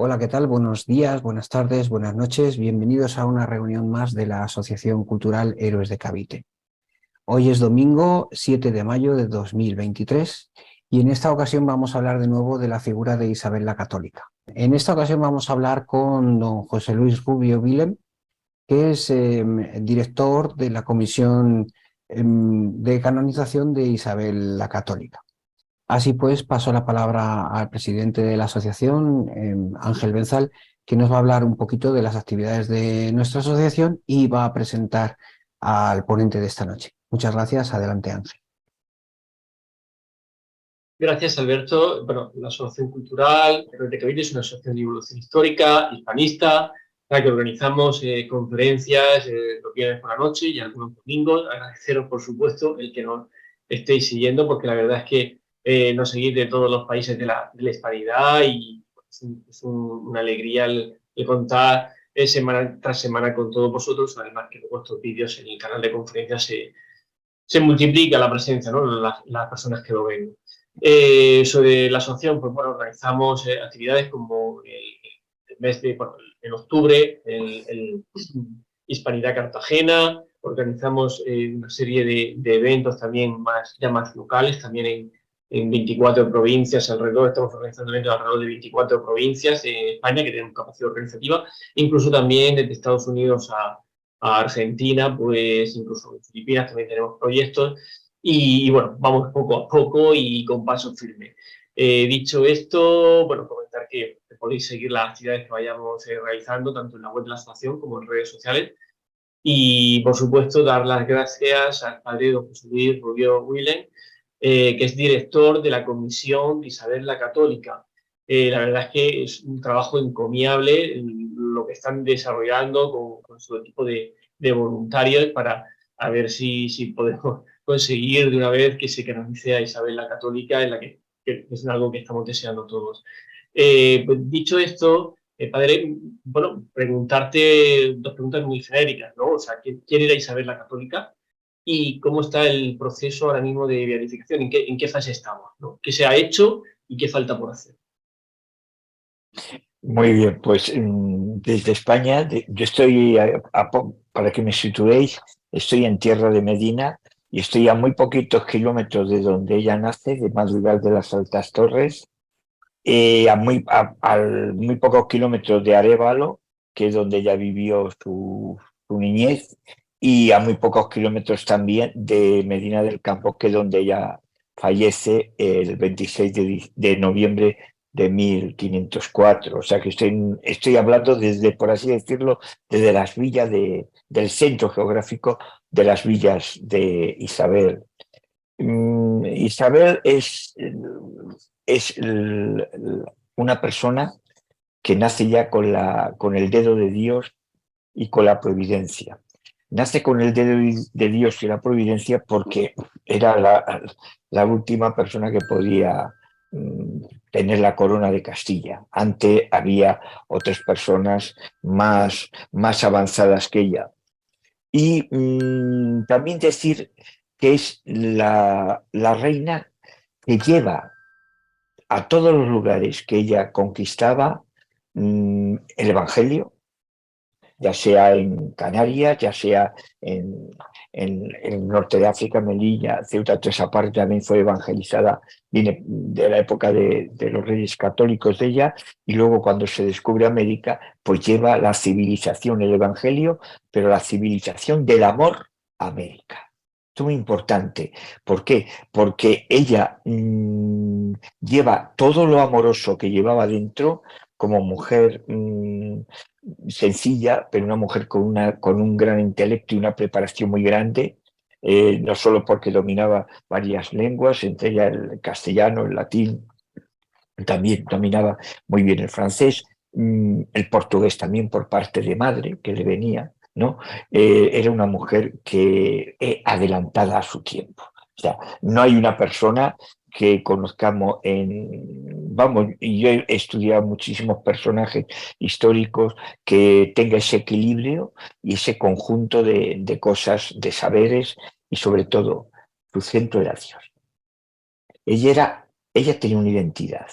Hola, ¿qué tal? Buenos días, buenas tardes, buenas noches. Bienvenidos a una reunión más de la Asociación Cultural Héroes de Cavite. Hoy es domingo 7 de mayo de 2023 y en esta ocasión vamos a hablar de nuevo de la figura de Isabel la Católica. En esta ocasión vamos a hablar con don José Luis Rubio Vilem, que es director de la Comisión de Canonización de Isabel la Católica. Así pues, paso la palabra al presidente de la asociación, Ángel Benzal, que nos va a hablar un poquito de las actividades de nuestra asociación y va a presentar al ponente de esta noche. Muchas gracias. Adelante, Ángel. Gracias, Alberto. Bueno, la Asociación Cultural Héroes de Cavite es una asociación de divulgación histórica, hispanista, en la que organizamos conferencias los viernes por la noche y algunos domingos. Agradeceros, por supuesto, el que nos estéis siguiendo, porque la verdad es que nos seguís de todos los países de la hispanidad y una alegría el contar semana tras semana con todos vosotros, además que vuestros vídeos en el canal de conferencias se multiplica la presencia, ¿no? Las personas que lo ven. Sobre la asociación, pues bueno, organizamos actividades como el mes de, bueno, en octubre, el Hispanidad Cartagena, organizamos una serie de eventos también ya más locales, también en 24 provincias alrededor, estamos organizando eventos alrededor de 24 provincias en España que tienen capacidad organizativa, incluso también desde Estados Unidos a Argentina, pues incluso en Filipinas también tenemos proyectos y bueno, vamos poco a poco y con paso firme. Dicho esto, bueno, comentar que podéis seguir las actividades que vayamos realizando tanto en la web de la asociación como en redes sociales y por supuesto dar las gracias al padre don José Luis Rubio Willem, que es director de la Comisión de Isabel la Católica. La verdad es que es un trabajo encomiable lo que están desarrollando con su equipo de voluntarios para a ver si podemos conseguir de una vez que se canonice a Isabel la Católica, en la que es algo que estamos deseando todos. Pues dicho esto, padre, bueno, preguntarte dos preguntas muy genéricas, ¿no? O sea, ¿quién era Isabel la Católica? ¿Y cómo está el proceso ahora mismo de beatificación? ¿En qué fase estamos? ¿No? ¿Qué se ha hecho y qué falta por hacer? Muy bien, pues desde España, yo estoy, para que me situéis, estoy en tierra de Medina y estoy a muy poquitos kilómetros de donde ella nace, de Madrigal de las Altas Torres, a muy pocos kilómetros de Arévalo, que es donde ella vivió su niñez, y a muy pocos kilómetros también de Medina del Campo, que es donde ella fallece el 26 de noviembre de 1504. O sea que estoy hablando desde, por así decirlo, desde las villas del centro geográfico de las villas de Isabel. Isabel es una persona que nace ya con el dedo de Dios y con la providencia. Nace con el dedo de Dios y la providencia porque era la última persona que podía tener la corona de Castilla. Antes había otras personas más avanzadas que ella. Y también decir que es la reina que lleva a todos los lugares que ella conquistaba el Evangelio, ya sea en Canarias, ya sea en el norte de África, Melilla, Ceuta, toda esa parte también fue evangelizada, viene de la época de los reyes católicos de ella, y luego cuando se descubre América, pues lleva la civilización, el Evangelio, pero la civilización del amor a América. Esto es muy importante. ¿Por qué? Porque ella lleva todo lo amoroso que llevaba dentro como mujer sencilla, pero una mujer con un gran intelecto y una preparación muy grande, no solo porque dominaba varias lenguas, entre ellas el castellano, el latín, también dominaba muy bien el francés, el portugués también por parte de madre, que le venía, ¿no? Era una mujer que adelantada a su tiempo. O sea, no hay una persona que conozcamos vamos, y yo he estudiado muchísimos personajes históricos que tenga ese equilibrio y ese conjunto de cosas, de saberes y sobre todo su centro era Dios. Ella tenía una identidad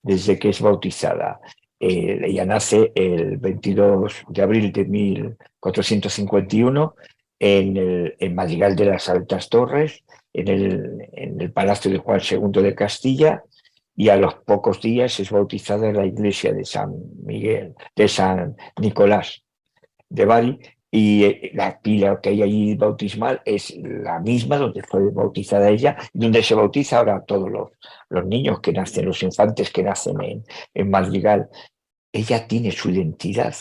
desde que es bautizada. Ella nace el 22 de abril de 1451 en Madrigal de las Altas Torres, en el Palacio de Juan II de Castilla, y a los pocos días es bautizada en la iglesia de San Nicolás de Bari, y la pila que hay allí bautismal es la misma donde fue bautizada ella, donde se bautiza ahora a todos los niños que nacen, los infantes que nacen en Madrigal. Ella tiene su identidad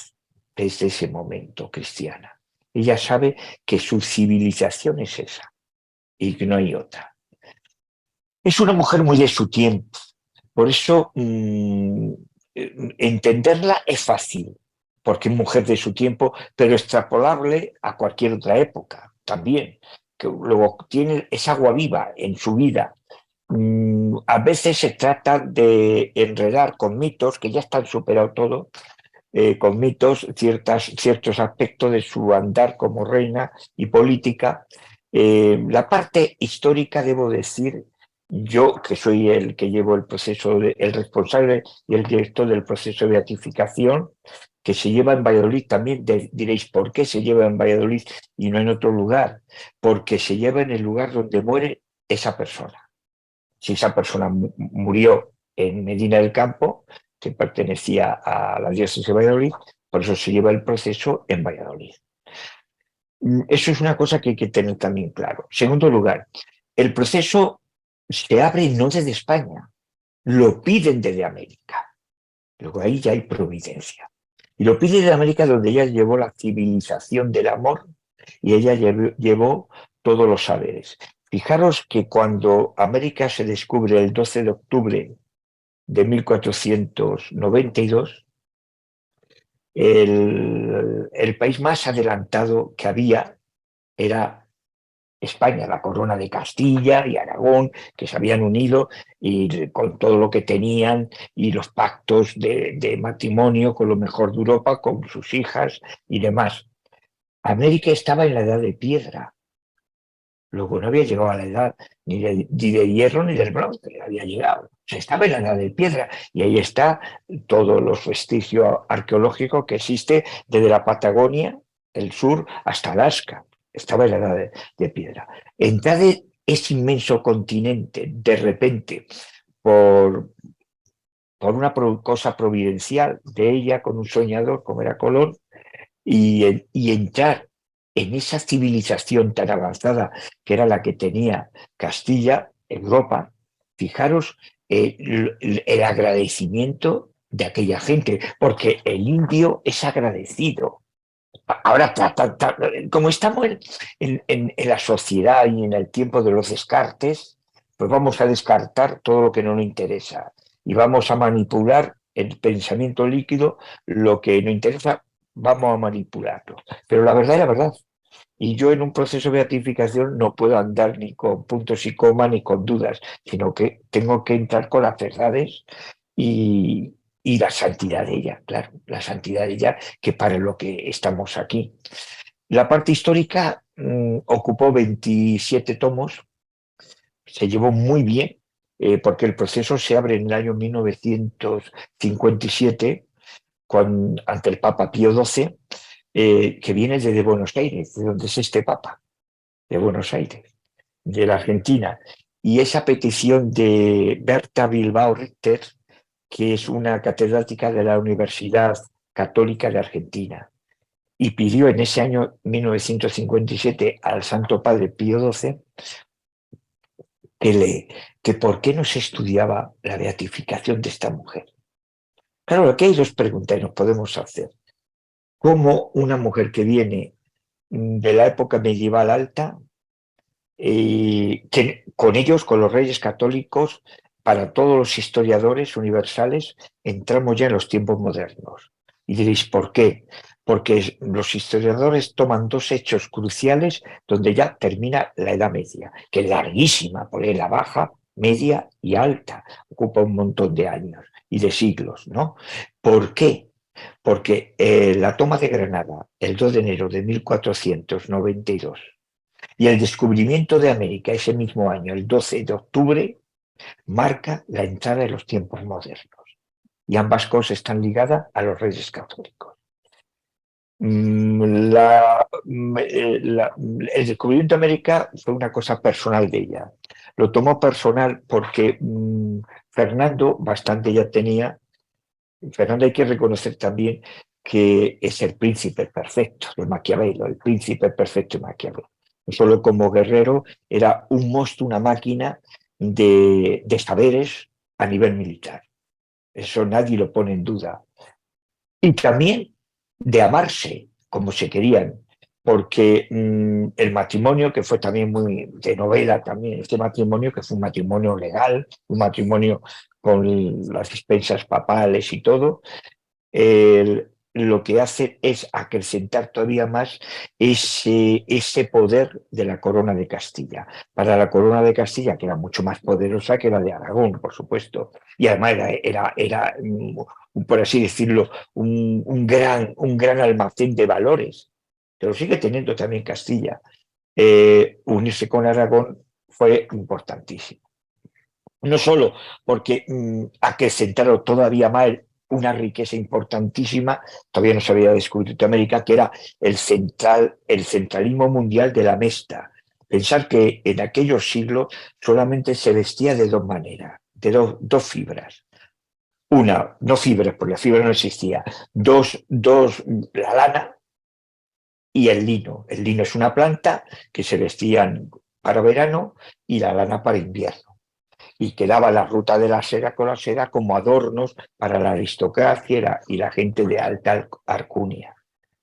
desde ese momento cristiana. Ella sabe que su civilización es esa y que no hay otra. Es una mujer muy de su tiempo, por eso entenderla es fácil, porque es mujer de su tiempo, pero extrapolable a cualquier otra época también, que luego tiene esa agua viva en su vida. A veces se trata de enredar con mitos que ya están superados todo, con mitos ciertos aspectos de su andar como reina y política. La parte histórica, debo decir, yo que soy el que llevo el proceso, el responsable y el director del proceso de beatificación, que se lleva en Valladolid también, diréis, ¿por qué se lleva en Valladolid y no en otro lugar? Porque se lleva en el lugar donde muere esa persona. Si esa persona murió en Medina del Campo, que pertenecía a la diócesis de Valladolid, por eso se lleva el proceso en Valladolid. Eso es una cosa que hay que tener también claro. Segundo lugar, el proceso se abre no desde España, lo piden desde América. Luego ahí ya hay providencia. Y lo pide de América, donde ella llevó la civilización del amor y ella llevó todos los saberes. Fijaros que cuando América se descubre el 12 de octubre de 1492, el país más adelantado que había era España, la corona de Castilla y Aragón, que se habían unido y con todo lo que tenían y los pactos de matrimonio con lo mejor de Europa, con sus hijas y demás. América estaba en la edad de piedra. Luego no había llegado a la edad ni de hierro ni del bronce, había llegado. O sea, estaba en la edad de piedra y ahí está todos los vestigios arqueológicos que existe desde la Patagonia, el sur, hasta Alaska. Estaba en la edad de piedra. Entrar en ese inmenso continente, de repente, por una cosa providencial de ella con un soñador como era Colón, y entrar en esa civilización tan avanzada que era la que tenía Castilla, Europa, fijaros el agradecimiento de aquella gente, porque el indio es agradecido. Ahora, como estamos en la sociedad y en el tiempo de los descartes, pues vamos a descartar todo lo que no nos interesa y vamos a manipular el pensamiento líquido, lo que nos interesa, vamos a manipularlo. Pero la verdad es la verdad. Y yo en un proceso de beatificación no puedo andar ni con puntos y comas ni con dudas, sino que tengo que entrar con las verdades y la santidad de ella, claro, la santidad de ella, que para lo que estamos aquí. La parte histórica ocupó 27 tomos, se llevó muy bien, porque el proceso se abre en el año 1957 ante el Papa Pío XII, que viene desde Buenos Aires, de donde es este Papa, de Buenos Aires, de la Argentina. Y esa petición de Berta Bilbao Richter, que es una catedrática de la Universidad Católica de Argentina, y pidió en ese año 1957 al Santo Padre Pío XII que por qué no se estudiaba la beatificación de esta mujer. Claro, aquí hay dos preguntas que nos podemos hacer. ¿Cómo una mujer que viene de la época medieval alta, que con ellos, con los reyes católicos, para todos los historiadores universales, entramos ya en los tiempos modernos? Y diréis, ¿por qué? Porque los historiadores toman dos hechos cruciales donde ya termina la Edad Media, que es larguísima, porque la baja, media y alta, ocupa un montón de años y de siglos, ¿no? ¿Por qué? Porque la toma de Granada, el 2 de enero de 1492, y el descubrimiento de América ese mismo año, el 12 de octubre, marca la entrada de los tiempos modernos. y ambas cosas están ligadas a los Reyes Católicos. El descubrimiento de América fue una cosa personal de ella. Lo tomó personal porque Fernando bastante ya tenía. Fernando, hay que reconocer también que es el príncipe perfecto de Maquiavelo, el príncipe perfecto de Maquiavelo. No solo como guerrero, era un monstruo, una máquina de saberes a nivel militar. Eso nadie lo pone en duda. Y también de amarse como se querían, porque el matrimonio, que fue también muy de novela también, este matrimonio que fue un matrimonio legal, un matrimonio con las expensas papales y todo, lo que hace es acrecentar todavía más ese poder de la corona de Castilla. Para la corona de Castilla, que era mucho más poderosa que la de Aragón, por supuesto, y además era por así decirlo, un gran almacén de valores, que lo sigue teniendo también Castilla. Unirse con Aragón fue importantísimo. No solo porque acrecentaron todavía más una riqueza importantísima, todavía no se había descubierto América, que era el centralismo mundial de la mesta. Pensar que en aquellos siglos solamente se vestía de dos maneras, de dos fibras. Una, no fibras, porque la fibra no existía. Dos, la lana y el lino. El lino es una planta que se vestían para verano y la lana para invierno. Y quedaba la ruta de la seda con la seda como adornos para la aristocracia y la gente de alta alcurnia.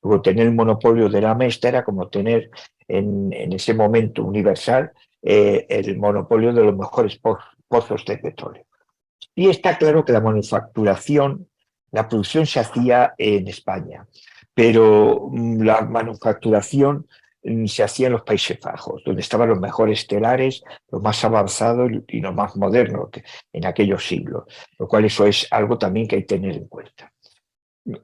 Luego tener el monopolio de la mesta era como tener en ese momento universal el monopolio de los mejores pozos de petróleo. Y está claro que la manufacturación, la producción se hacía en España, pero la manufacturación se hacía en los Países Bajos, donde estaban los mejores telares, los más avanzados y los más modernos en aquellos siglos, lo cual eso es algo también que hay que tener en cuenta.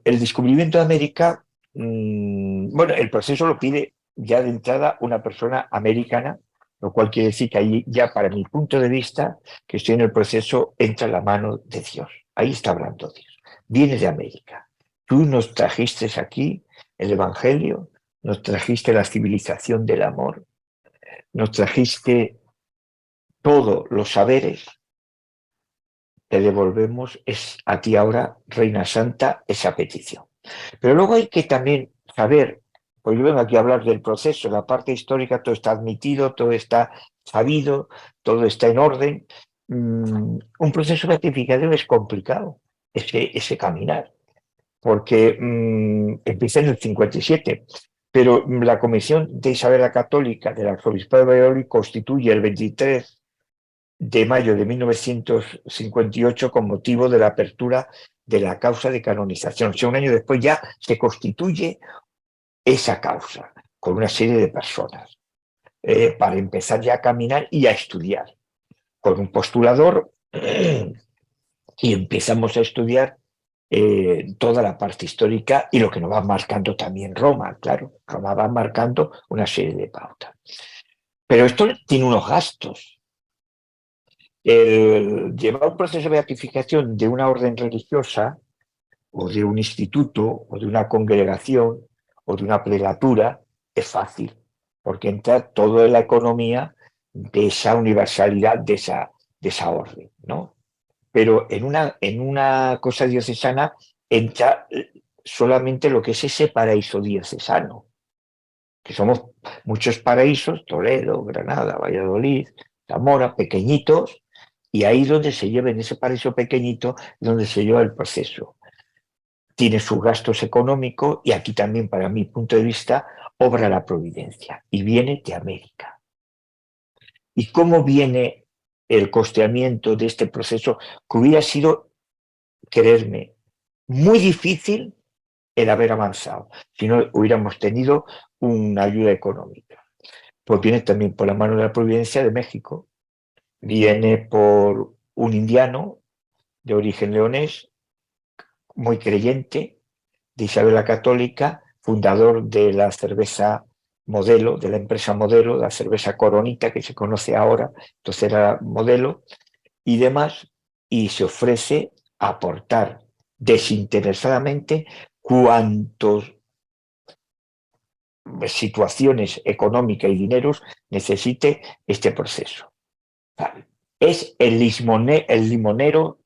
El descubrimiento de América, bueno, el proceso lo pide ya de entrada una persona americana, lo cual quiere decir que ahí ya para mi punto de vista, que estoy en el proceso, entra la mano de Dios. Ahí está hablando Dios. Viene de América. Tú nos trajiste aquí el Evangelio, nos trajiste la civilización del amor, nos trajiste todos los saberes, te devolvemos a ti ahora, Reina Santa, esa petición. Pero luego hay que también saber, pues yo vengo aquí a hablar del proceso, la parte histórica, todo está admitido, todo está sabido, todo está en orden. Un proceso beatificatorio es complicado, ese caminar, porque empieza en el 57, pero la Comisión de Isabel la Católica del Arzobispado de Valladolid constituye el 23 de mayo de 1958 con motivo de la apertura de la causa de canonización. O sea, un año después ya se constituye esa causa con una serie de personas para empezar ya a caminar y a estudiar. Con un postulador y empezamos a estudiar toda la parte histórica y lo que nos va marcando también Roma, claro. Roma va marcando una serie de pautas. Pero esto tiene unos gastos. El llevar un proceso de beatificación de una orden religiosa o de un instituto o de una congregación o de una prelatura es fácil, porque entra toda la economía de esa universalidad de esa orden, ¿no? Pero en una cosa diocesana entra solamente lo que es ese paraíso diocesano, que somos muchos paraísos, Toledo, Granada, Valladolid, Zamora, pequeñitos, y ahí donde se lleva, en ese paraíso pequeñito, donde se lleva el proceso. Tiene sus gastos económicos y aquí también, para mi punto de vista, obra la providencia y viene de América. ¿Y cómo viene el costeamiento de este proceso? Que hubiera sido, creerme, muy difícil el haber avanzado, si no hubiéramos tenido una ayuda económica. Pues viene también por la mano de la providencia de México, viene por un indiano de origen leonés, muy creyente, de Isabel la Católica, fundador de la cerveza Modelo, de la empresa Modelo, la cerveza Coronita que se conoce ahora, entonces era Modelo y demás, y se ofrece a aportar desinteresadamente cuantos situaciones económicas y dineros necesite este proceso. Es el limonero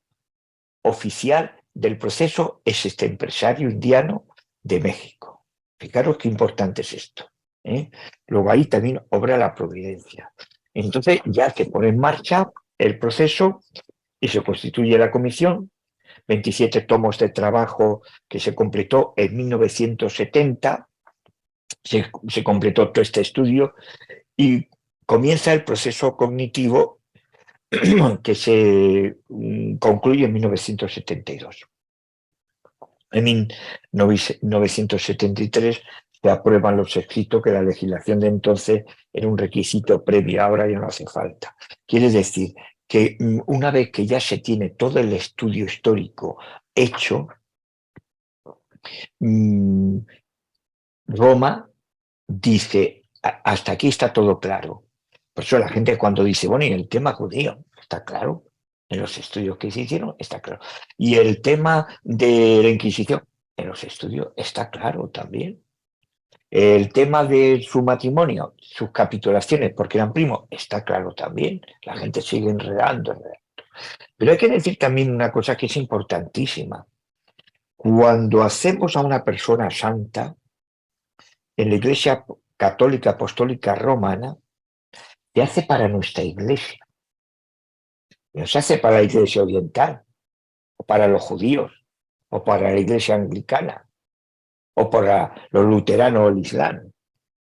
oficial del proceso, es este empresario indiano de México. Fijaros qué importante es esto, ¿eh? Luego ahí también obra la providencia. Entonces ya se pone en marcha el proceso y se constituye la comisión, 27 tomos de trabajo que se completó en 1970, se completó todo este estudio y comienza el proceso cognitivo que se concluye en 1972. En 1973 se aprueban los escritos, que la legislación de entonces era un requisito previo, ahora ya no hace falta. Quiere decir que una vez que ya se tiene todo el estudio histórico hecho, Roma dice, hasta aquí está todo claro. Por eso la gente cuando dice, bueno, y el tema judío, está claro, en los estudios que se hicieron, está claro. Y el tema de la Inquisición, en los estudios, está claro también. El tema de su matrimonio, sus capitulaciones, porque eran primos, está claro también. La gente sigue enredando. Pero hay que decir también una cosa que es importantísima. Cuando hacemos a una persona santa, en la Iglesia Católica Apostólica Romana, se hace para nuestra Iglesia. No se hace para la Iglesia Oriental, o para los judíos, o para la Iglesia Anglicana, o para los luteranos o el Islam.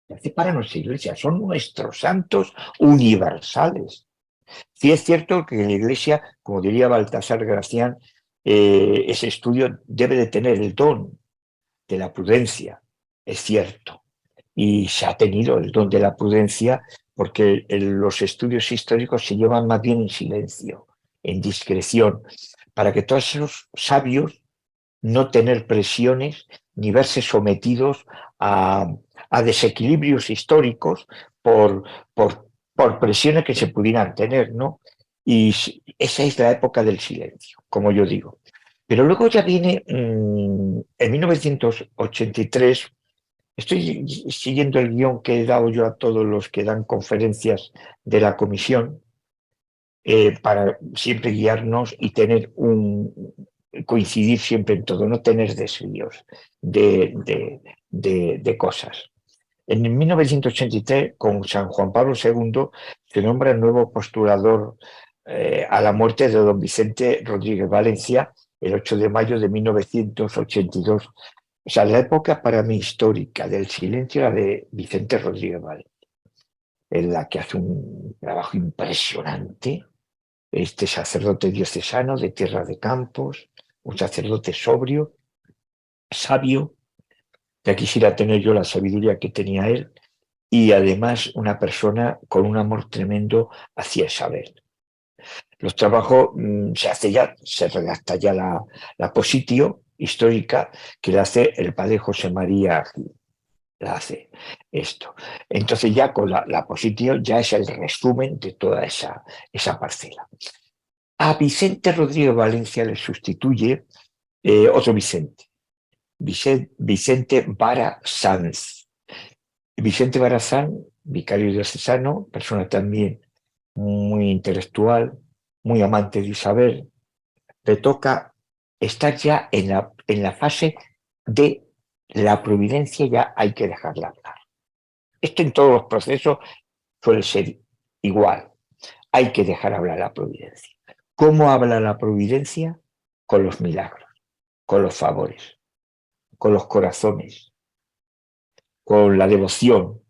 Se hace para nuestra Iglesia. Son nuestros santos universales. Sí es cierto que en la Iglesia, como diría Baltasar Gracián, ese estudio debe de tener el don de la prudencia. Es cierto. Y se ha tenido el don de la prudencia porque los estudios históricos se llevan más bien en silencio, en discreción, para que todos esos sabios no tener presiones ni verse sometidos a desequilibrios históricos por presiones que se pudieran tener, ¿no? Y esa es la época del silencio, como yo digo. Pero luego ya viene, en 1983, estoy siguiendo el guión que he dado yo a todos los que dan conferencias de la comisión, para siempre guiarnos y coincidir siempre en todo, no tener desvíos de cosas. En 1983, con San Juan Pablo II, se nombra el nuevo postulador a la muerte de don Vicente Rodríguez Valencia, el 8 de mayo de 1982. O sea, la época para mí histórica del silencio era de Vicente Rodríguez Valencia, en la que hace un trabajo impresionante, este sacerdote diocesano de Tierra de Campos, un sacerdote sobrio, sabio. Ya quisiera tener yo la sabiduría que tenía él, y además una persona con un amor tremendo hacia Isabel. Los trabajos se redacta ya la positio histórica que la hace el padre José María Gil. La hace esto. Entonces ya con la positio ya es el resumen de toda esa parcela. A Vicente Rodríguez Valencia le sustituye otro Vicente Vara Sanz. Vicente Vara Sanz, vicario diocesano, persona también muy intelectual, muy amante de Isabel, le toca estar ya en la fase de la providencia, ya hay que dejarla hablar. Esto en todos los procesos suele ser igual, hay que dejar hablar la providencia. ¿Cómo habla la providencia? Con los milagros, con los favores, con los corazones, con la devoción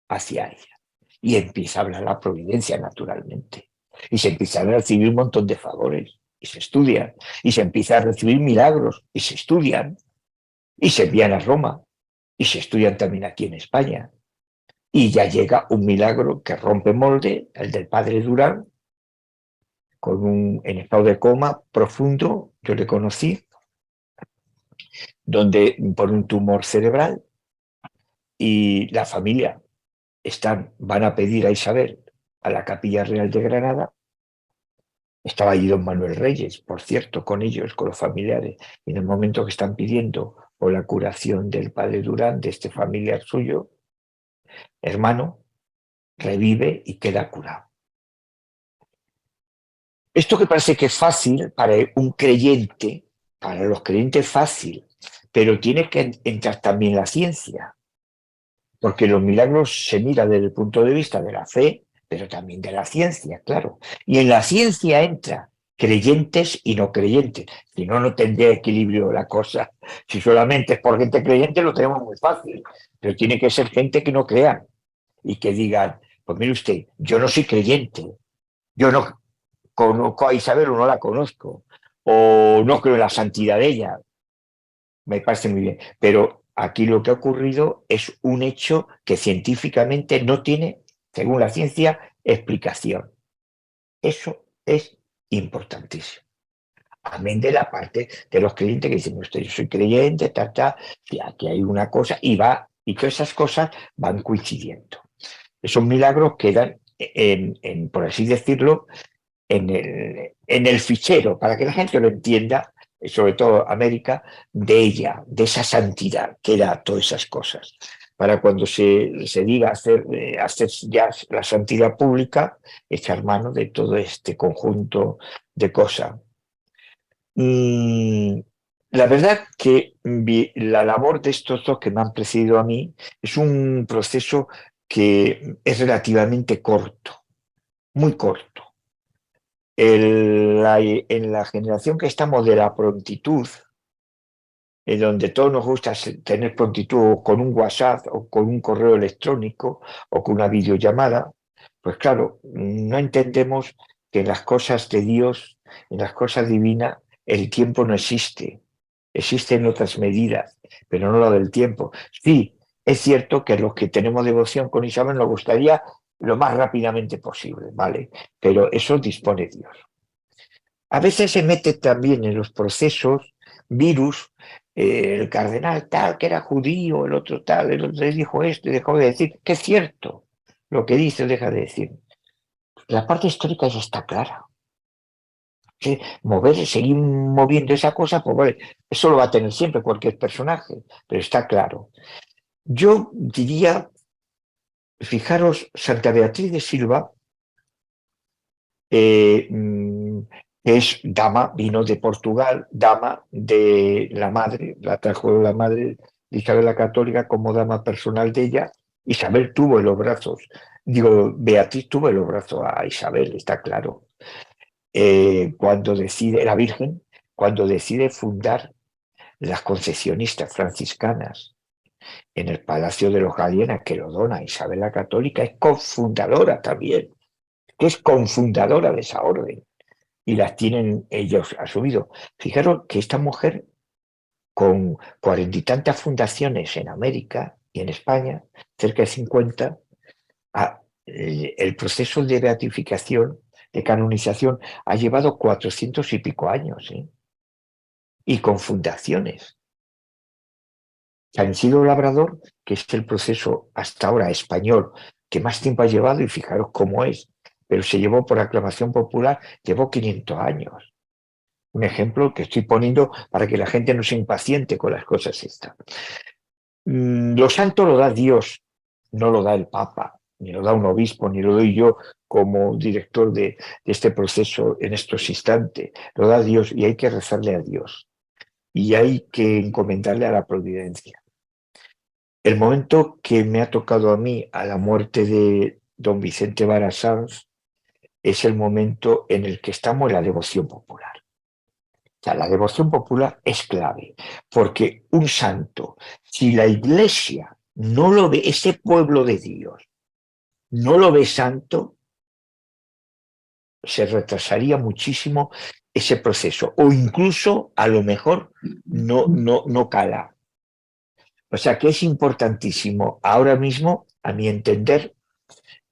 hacia ella. Y empieza a hablar la providencia naturalmente. Y se empiezan a recibir un montón de favores y se estudian. Y se empieza a recibir milagros y se estudian. Y se envían a Roma y se estudian también aquí en España. Y ya llega un milagro que rompe molde, el del padre Durán, en estado de coma profundo, yo le conocí, donde por un tumor cerebral, y la familia van a pedir a Isabel a la Capilla Real de Granada, Estaba allí don Manuel Reyes, por cierto, con ellos, con los familiares. Y en el momento que están pidiendo por la curación del padre Durán, de este familiar suyo, hermano, revive y queda curado. Esto que parece que es fácil para un creyente, para los creyentes fácil, pero tiene que entrar también la ciencia, porque los milagros se miran desde el punto de vista de la fe, pero también de la ciencia, claro. Y en la ciencia entra creyentes y no creyentes, si no, no tendría equilibrio la cosa. Si solamente es por gente creyente lo tenemos muy fácil, pero tiene que ser gente que no crea y que digan, pues mire usted, yo no soy creyente, yo no conozco a Isabel o no la conozco, o no creo en la santidad de ella, me parece muy bien, pero aquí lo que ha ocurrido es un hecho que científicamente no tiene, según la ciencia, explicación. Eso es importantísimo. Amén de la parte de los creyentes que dicen, usted, yo soy creyente, y aquí hay una cosa, y todas esas cosas van coincidiendo. Esos milagros quedan, por así decirlo, en el fichero, para que la gente lo entienda, sobre todo América, de ella, de esa santidad que da todas esas cosas. Para cuando se diga hacer ya la santidad pública, echar mano de todo este conjunto de cosas. La verdad que la labor de estos dos que me han precedido a mí es un proceso que es relativamente corto, muy corto. En la generación que estamos de la prontitud, en donde todos nos gusta tener prontitud con un WhatsApp o con un correo electrónico o con una videollamada, pues claro, no entendemos que en las cosas de Dios, en las cosas divinas, el tiempo no existe. Existen otras medidas, pero no lo del tiempo. Sí, es cierto que los que tenemos devoción con Isabel nos gustaría lo más rápidamente posible, ¿vale? Pero eso dispone Dios. A veces se mete también en los procesos virus, el cardenal tal, que era judío, el otro tal, el otro dijo esto y dejó de decir, que es cierto, lo que dice deja de decir. La parte histórica ya está clara. ¿Sí? Seguir moviendo esa cosa, pues vale, eso lo va a tener siempre cualquier personaje, pero está claro. Yo diría, fijaros, Santa Beatriz de Silva, es dama, vino de Portugal, dama de la madre, la trajo la madre de Isabel la Católica como dama personal de ella. Isabel tuvo en los brazos, Beatriz tuvo en los brazos a Isabel, está claro. Cuando decide, la Virgen, cuando decide fundar las concesionistas franciscanas en el Palacio de los Galienas, que lo dona Isabel la Católica, es cofundadora también, que es confundadora de esa orden. Y las tienen ellos asumido. Fijaros que esta mujer, con 40 y tantas fundaciones en América y en España, cerca de 50, el proceso de beatificación, de canonización, ha llevado 400 y pico años, ¿eh? Y con fundaciones. San Isidro Labrador, que es el proceso hasta ahora español que más tiempo ha llevado, y fijaros cómo es, pero se llevó por aclamación popular, llevó 500 años. Un ejemplo que estoy poniendo para que la gente no se impaciente con las cosas estas. Lo santo lo da Dios, no lo da el Papa, ni lo da un obispo, ni lo doy yo como director de este proceso en estos instantes. Lo da Dios y hay que rezarle a Dios. Y hay que encomendarle a la providencia. El momento que me ha tocado a mí, a la muerte de don Vicente Vara Sanz, es el momento en el que estamos en la devoción popular. O sea, la devoción popular es clave, porque un santo, si la Iglesia no lo ve, ese pueblo de Dios, no lo ve santo, se retrasaría muchísimo ese proceso, o incluso a lo mejor no cala. O sea que es importantísimo ahora mismo, a mi entender,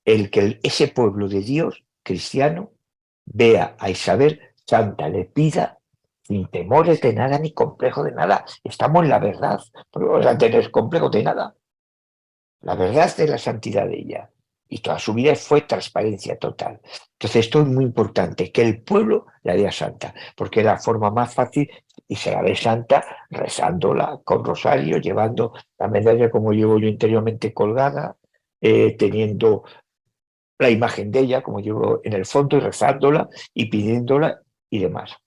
el que ese pueblo de Dios cristiano vea a Isabel santa, le pida sin temores de nada ni complejo de nada. Estamos en la verdad, no vamos a tener complejo de nada. La verdad es la santidad de ella. y toda su vida fue transparencia total. Entonces esto es muy importante, que el pueblo la vea santa, porque es la forma más fácil y se la ve santa rezándola con rosario, llevando la medalla como llevo yo interiormente colgada, teniendo la imagen de ella como llevo en el fondo y rezándola y pidiéndola y demás.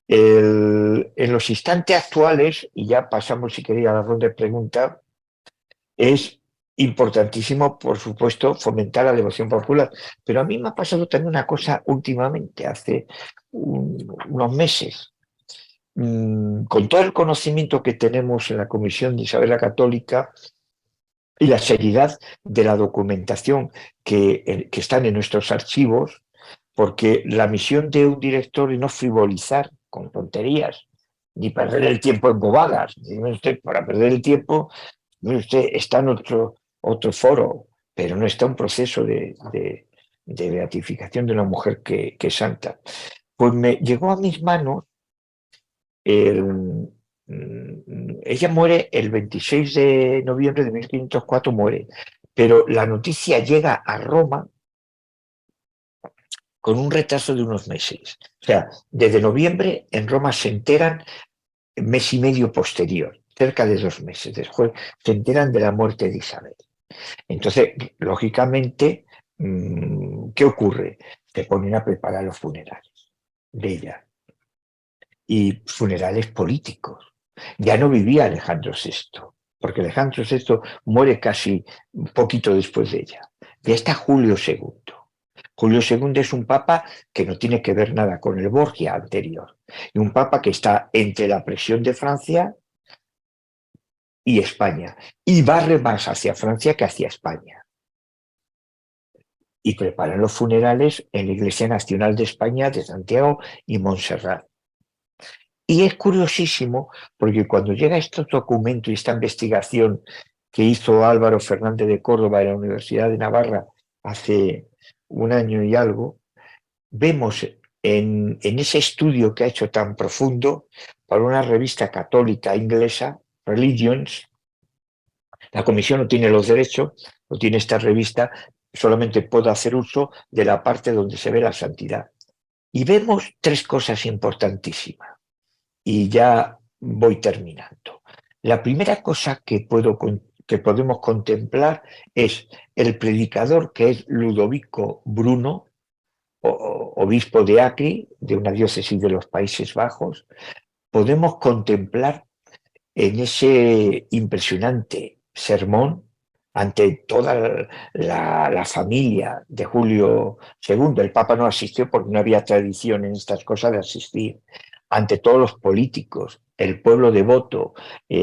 En los instantes actuales, y ya pasamos si quería a la ronda de preguntas, es importantísimo, por supuesto, fomentar la devoción popular. Pero a mí me ha pasado también una cosa últimamente, hace unos meses. Con todo el conocimiento que tenemos en la Comisión de Isabel la Católica y la seriedad de la documentación que están en nuestros archivos, porque la misión de un director es no frivolizar con tonterías, ni perder el tiempo en bobadas. Para perder el tiempo, usted está en otro foro, pero no está en un proceso de beatificación de una mujer que es santa. Pues me llegó a mis manos, ella muere el 26 de noviembre de 1504, muere, pero la noticia llega a Roma con un retraso de unos meses. O sea, desde noviembre en Roma se enteran mes y medio posterior, cerca de 2 meses después, se enteran de la muerte de Isabel. Entonces, lógicamente, ¿qué ocurre? Se ponen a preparar los funerales de ella. Y funerales políticos. Ya no vivía Alejandro VI, porque Alejandro VI muere casi un poquito después de ella. Ya está Julio II. Julio II es un papa que no tiene que ver nada con el Borgia anterior, y un papa que está entre la presión de Francia y España, y barre más hacia Francia que hacia España. Y preparan los funerales en la Iglesia Nacional de España de Santiago y Montserrat. Y es curiosísimo porque cuando llega este documento y esta investigación que hizo Álvaro Fernández de Córdoba de la Universidad de Navarra hace 1 año y algo, vemos en ese estudio que ha hecho tan profundo para una revista católica inglesa, Religions, la comisión no tiene los derechos, no tiene esta revista, solamente puede hacer uso de la parte donde se ve la santidad. Y vemos 3 cosas importantísimas. Y ya voy terminando. La primera cosa que podemos contemplar es el predicador, que es Ludovico Bruno, obispo de Acre, de una diócesis de los Países Bajos. Podemos contemplar en ese impresionante sermón ante toda la familia de Julio II. El Papa no asistió porque no había tradición en estas cosas de asistir. Ante todos los políticos, el pueblo devoto,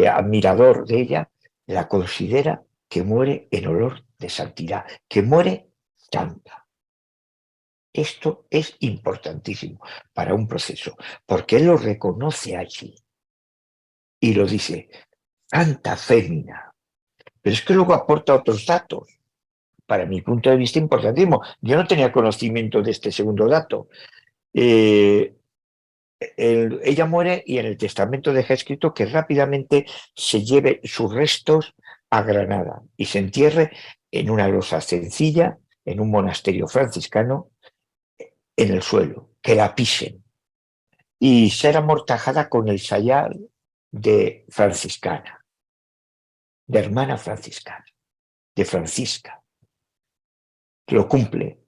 admirador de ella, la considera que muere en olor de santidad, que muere santa. Esto es importantísimo para un proceso, porque él lo reconoce allí y lo dice, santa fémina. Pero es que luego aporta otros datos, para mi punto de vista importantísimo. Yo no tenía conocimiento de este segundo dato. Ella muere y en el testamento deja escrito que rápidamente se lleve sus restos a Granada y se entierre en una losa sencilla, en un monasterio franciscano, en el suelo, que la pisen, y ser amortajada con el sayal de franciscana, de hermana franciscana, de Francisca. Lo cumple.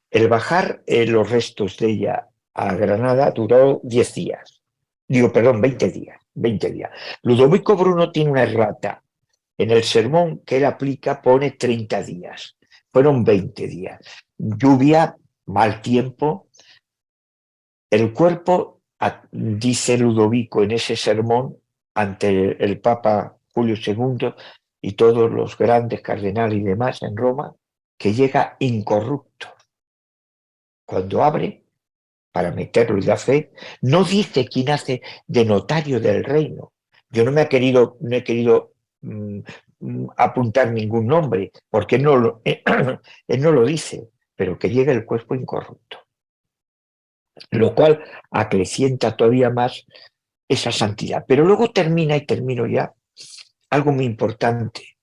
El bajar los restos de ella a Granada duró 10 días. 20 días. 20 días. Ludovico Bruno tiene una errata. En el sermón que él aplica pone 30 días. Fueron 20 días. Lluvia, mal tiempo. El cuerpo, dice Ludovico en ese sermón ante el Papa Julio II y todos los grandes cardenales y demás en Roma, que llega incorrupto. Cuando abre, para meterlo y da fe, no dice quién hace de notario del reino. Yo no he querido apuntar ningún nombre, porque él no lo dice, pero que llega el cuerpo incorrupto. Lo cual acrecienta todavía más esa santidad. Pero luego termino ya, algo muy importante,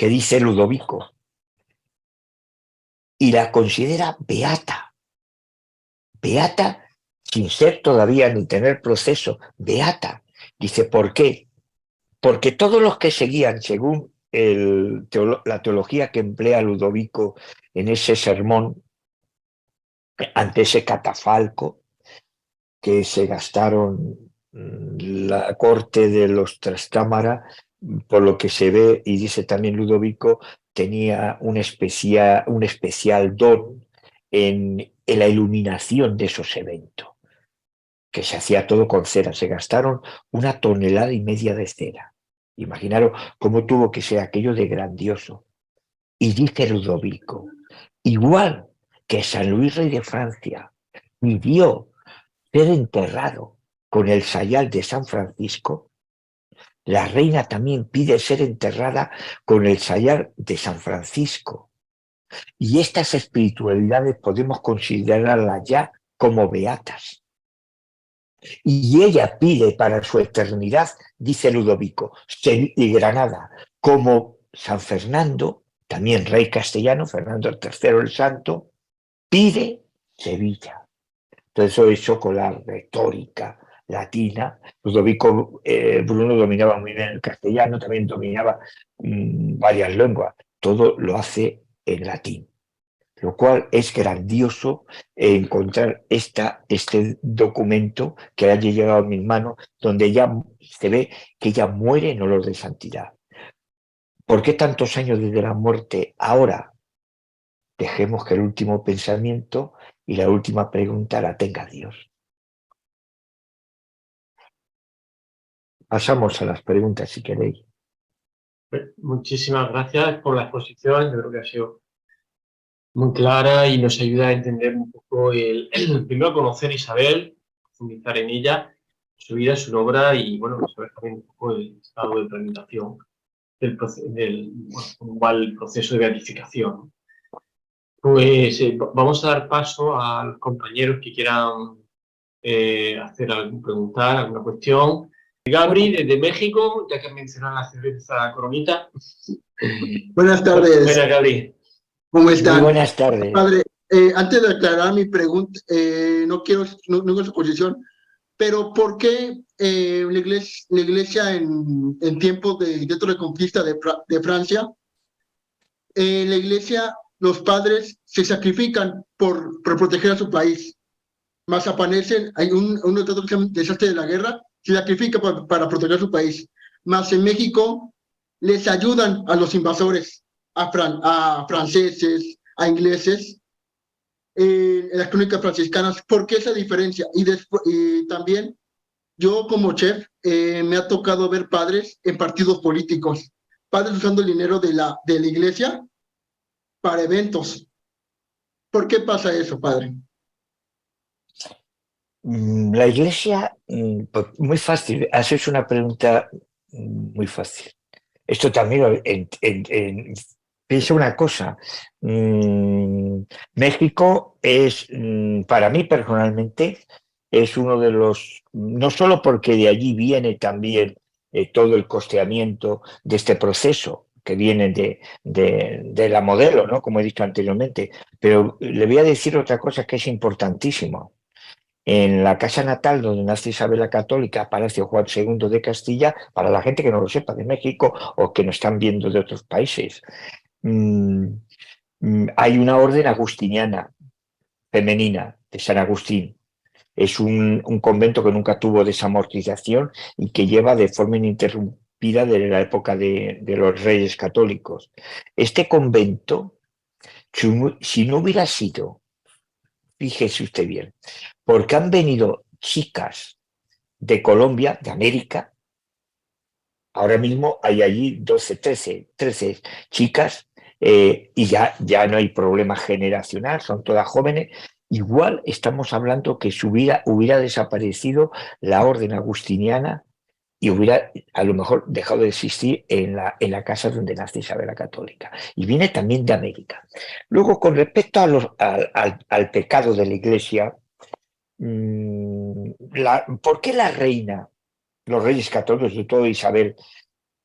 que dice Ludovico, y la considera beata. Beata sin ser todavía ni tener proceso, beata. Dice, ¿por qué? Porque todos los que seguían, según la teología que emplea Ludovico en ese sermón, ante ese catafalco que se gastaron la corte de los Trastámara, por lo que se ve, y dice también Ludovico, tenía un especial don en la iluminación de esos eventos, que se hacía todo con cera. Se gastaron 1,5 toneladas de cera. Imaginaros cómo tuvo que ser aquello de grandioso. Y dice Ludovico, igual que San Luis Rey de Francia pidió ser enterrado con el sayal de San Francisco, la reina también pide ser enterrada con el sayal de San Francisco. Y estas espiritualidades podemos considerarlas ya como beatas. Y ella pide para su eternidad, dice Ludovico, y Granada, como San Fernando, también rey castellano, Fernando III el Santo, pide Sevilla. Todo eso con la retórica latina. Ludovico Bruno dominaba muy bien el castellano, también dominaba varias lenguas. Todo lo hace en latín, lo cual es grandioso encontrar este documento que haya llegado a mis manos, donde ya se ve que ella muere en olor de santidad. ¿Por qué tantos años desde la muerte ahora? Dejemos que el último pensamiento y la última pregunta la tenga Dios. Pasamos a las preguntas, si queréis. Muchísimas gracias por la exposición. Yo creo que ha sido muy clara y nos ayuda a entender un poco primero conocer a Isabel, profundizar en ella, su vida, su obra y, bueno, saber también un poco el estado de tramitación del proceso de beatificación. Pues vamos a dar paso a los compañeros que quieran preguntar alguna cuestión. Gabri, desde México, ya que has mencionado la cerveza Coronita. Buenas tardes. Buenas, Gabri. ¿Cómo están? Muy buenas tardes. Padre, antes de aclarar mi pregunta, no es su posición, pero ¿por qué la iglesia en tiempos dentro de conquista de Francia, la iglesia, los padres se sacrifican por proteger a su país? Más aparecen, hay un desastre de la guerra, se sacrifica para proteger su país. Más en México les ayudan a los invasores, a franceses, a ingleses, en las crónicas franciscanas. ¿Por qué esa diferencia? Y también yo como chef me ha tocado ver padres en partidos políticos, padres usando el dinero de la iglesia para eventos. ¿Por qué pasa eso, padre? La iglesia, pues muy fácil, haces una pregunta muy fácil. Esto también, piensa una cosa, México es, para mí personalmente, es uno de los, no solo porque de allí viene también todo el costeamiento de este proceso, que viene de la modelo, ¿no? Como he dicho anteriormente, pero le voy a decir otra cosa que es importantísimo. En la casa natal donde nace Isabel la Católica, Palacio Juan II de Castilla, para la gente que no lo sepa de México o que nos están viendo de otros países, hay una orden agustiniana femenina de San Agustín. Es un convento que nunca tuvo desamortización y que lleva de forma ininterrumpida desde la época de los reyes católicos. Este convento, si no hubiera sido, fíjese usted bien, porque han venido chicas de Colombia, de América, ahora mismo hay allí 12, 13 chicas y ya no hay problema generacional, son todas jóvenes. Igual estamos hablando que si hubiera desaparecido la orden agustiniana y hubiera a lo mejor dejado de existir en la casa donde nace Isabel la Católica. Y viene también de América. Luego, con respecto al pecado de la Iglesia, ¿por qué la reina, los reyes católicos y todo Isabel,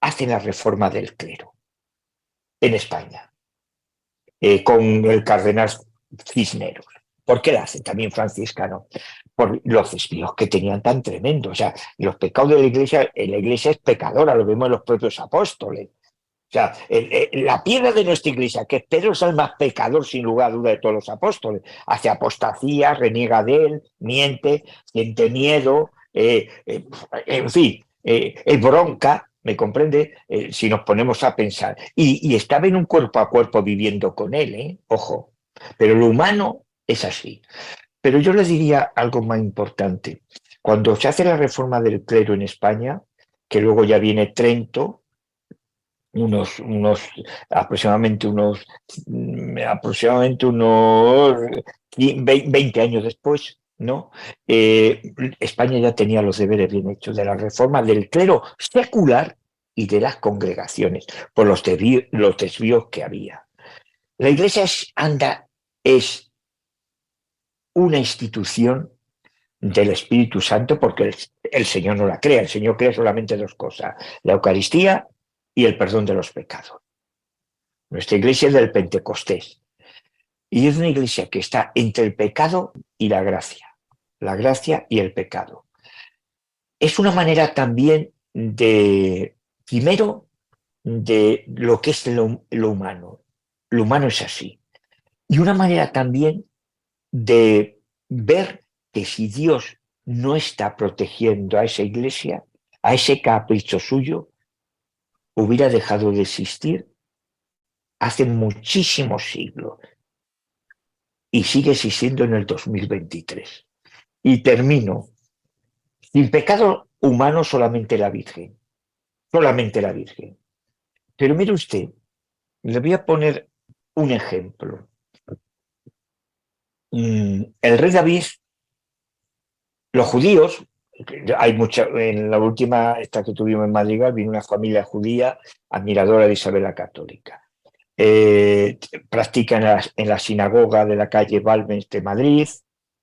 hacen la reforma del clero? en España, con el cardenal Cisneros. ¿Por qué la hace también franciscano? Por los desvíos que tenían tan tremendos. O sea, los pecados de la iglesia es pecadora, lo vemos en los propios apóstoles. O sea, la piedra de nuestra iglesia, que es Pedro, es el más pecador, sin lugar a duda, de todos los apóstoles. Hace apostasía, reniega de él, miente, siente miedo, en fin, es bronca, ¿me comprende? Si nos ponemos a pensar. Y estaba en un cuerpo a cuerpo viviendo con él, ojo. Pero lo humano es así. Pero yo les diría algo más importante. Cuando se hace la reforma del clero en España, que luego ya viene Trento, aproximadamente unos 20 años después, ¿no? España ya tenía los deberes bien hechos de la reforma del clero secular y de las congregaciones, por los desvíos que había. La Iglesia es una institución del Espíritu Santo porque el Señor no la crea, el Señor crea solamente dos cosas, la Eucaristía y el perdón de los pecados. Nuestra iglesia es del Pentecostés y es una iglesia que está entre el pecado y la gracia y el pecado. Es una manera también primero, de lo que es lo humano. Lo humano es así. Y una manera también de ver que si Dios no está protegiendo a esa iglesia, a ese capricho suyo, hubiera dejado de existir hace muchísimos siglos y sigue existiendo en el 2023. Y termino. Sin pecado humano solamente la Virgen. Solamente la Virgen. Pero mire usted, le voy a poner un ejemplo. El rey David, los judíos, en la última, esta que tuvimos en Madrigal, vino una familia judía admiradora de Isabel la Católica. Practican en la sinagoga de la calle Balmes de Madrid.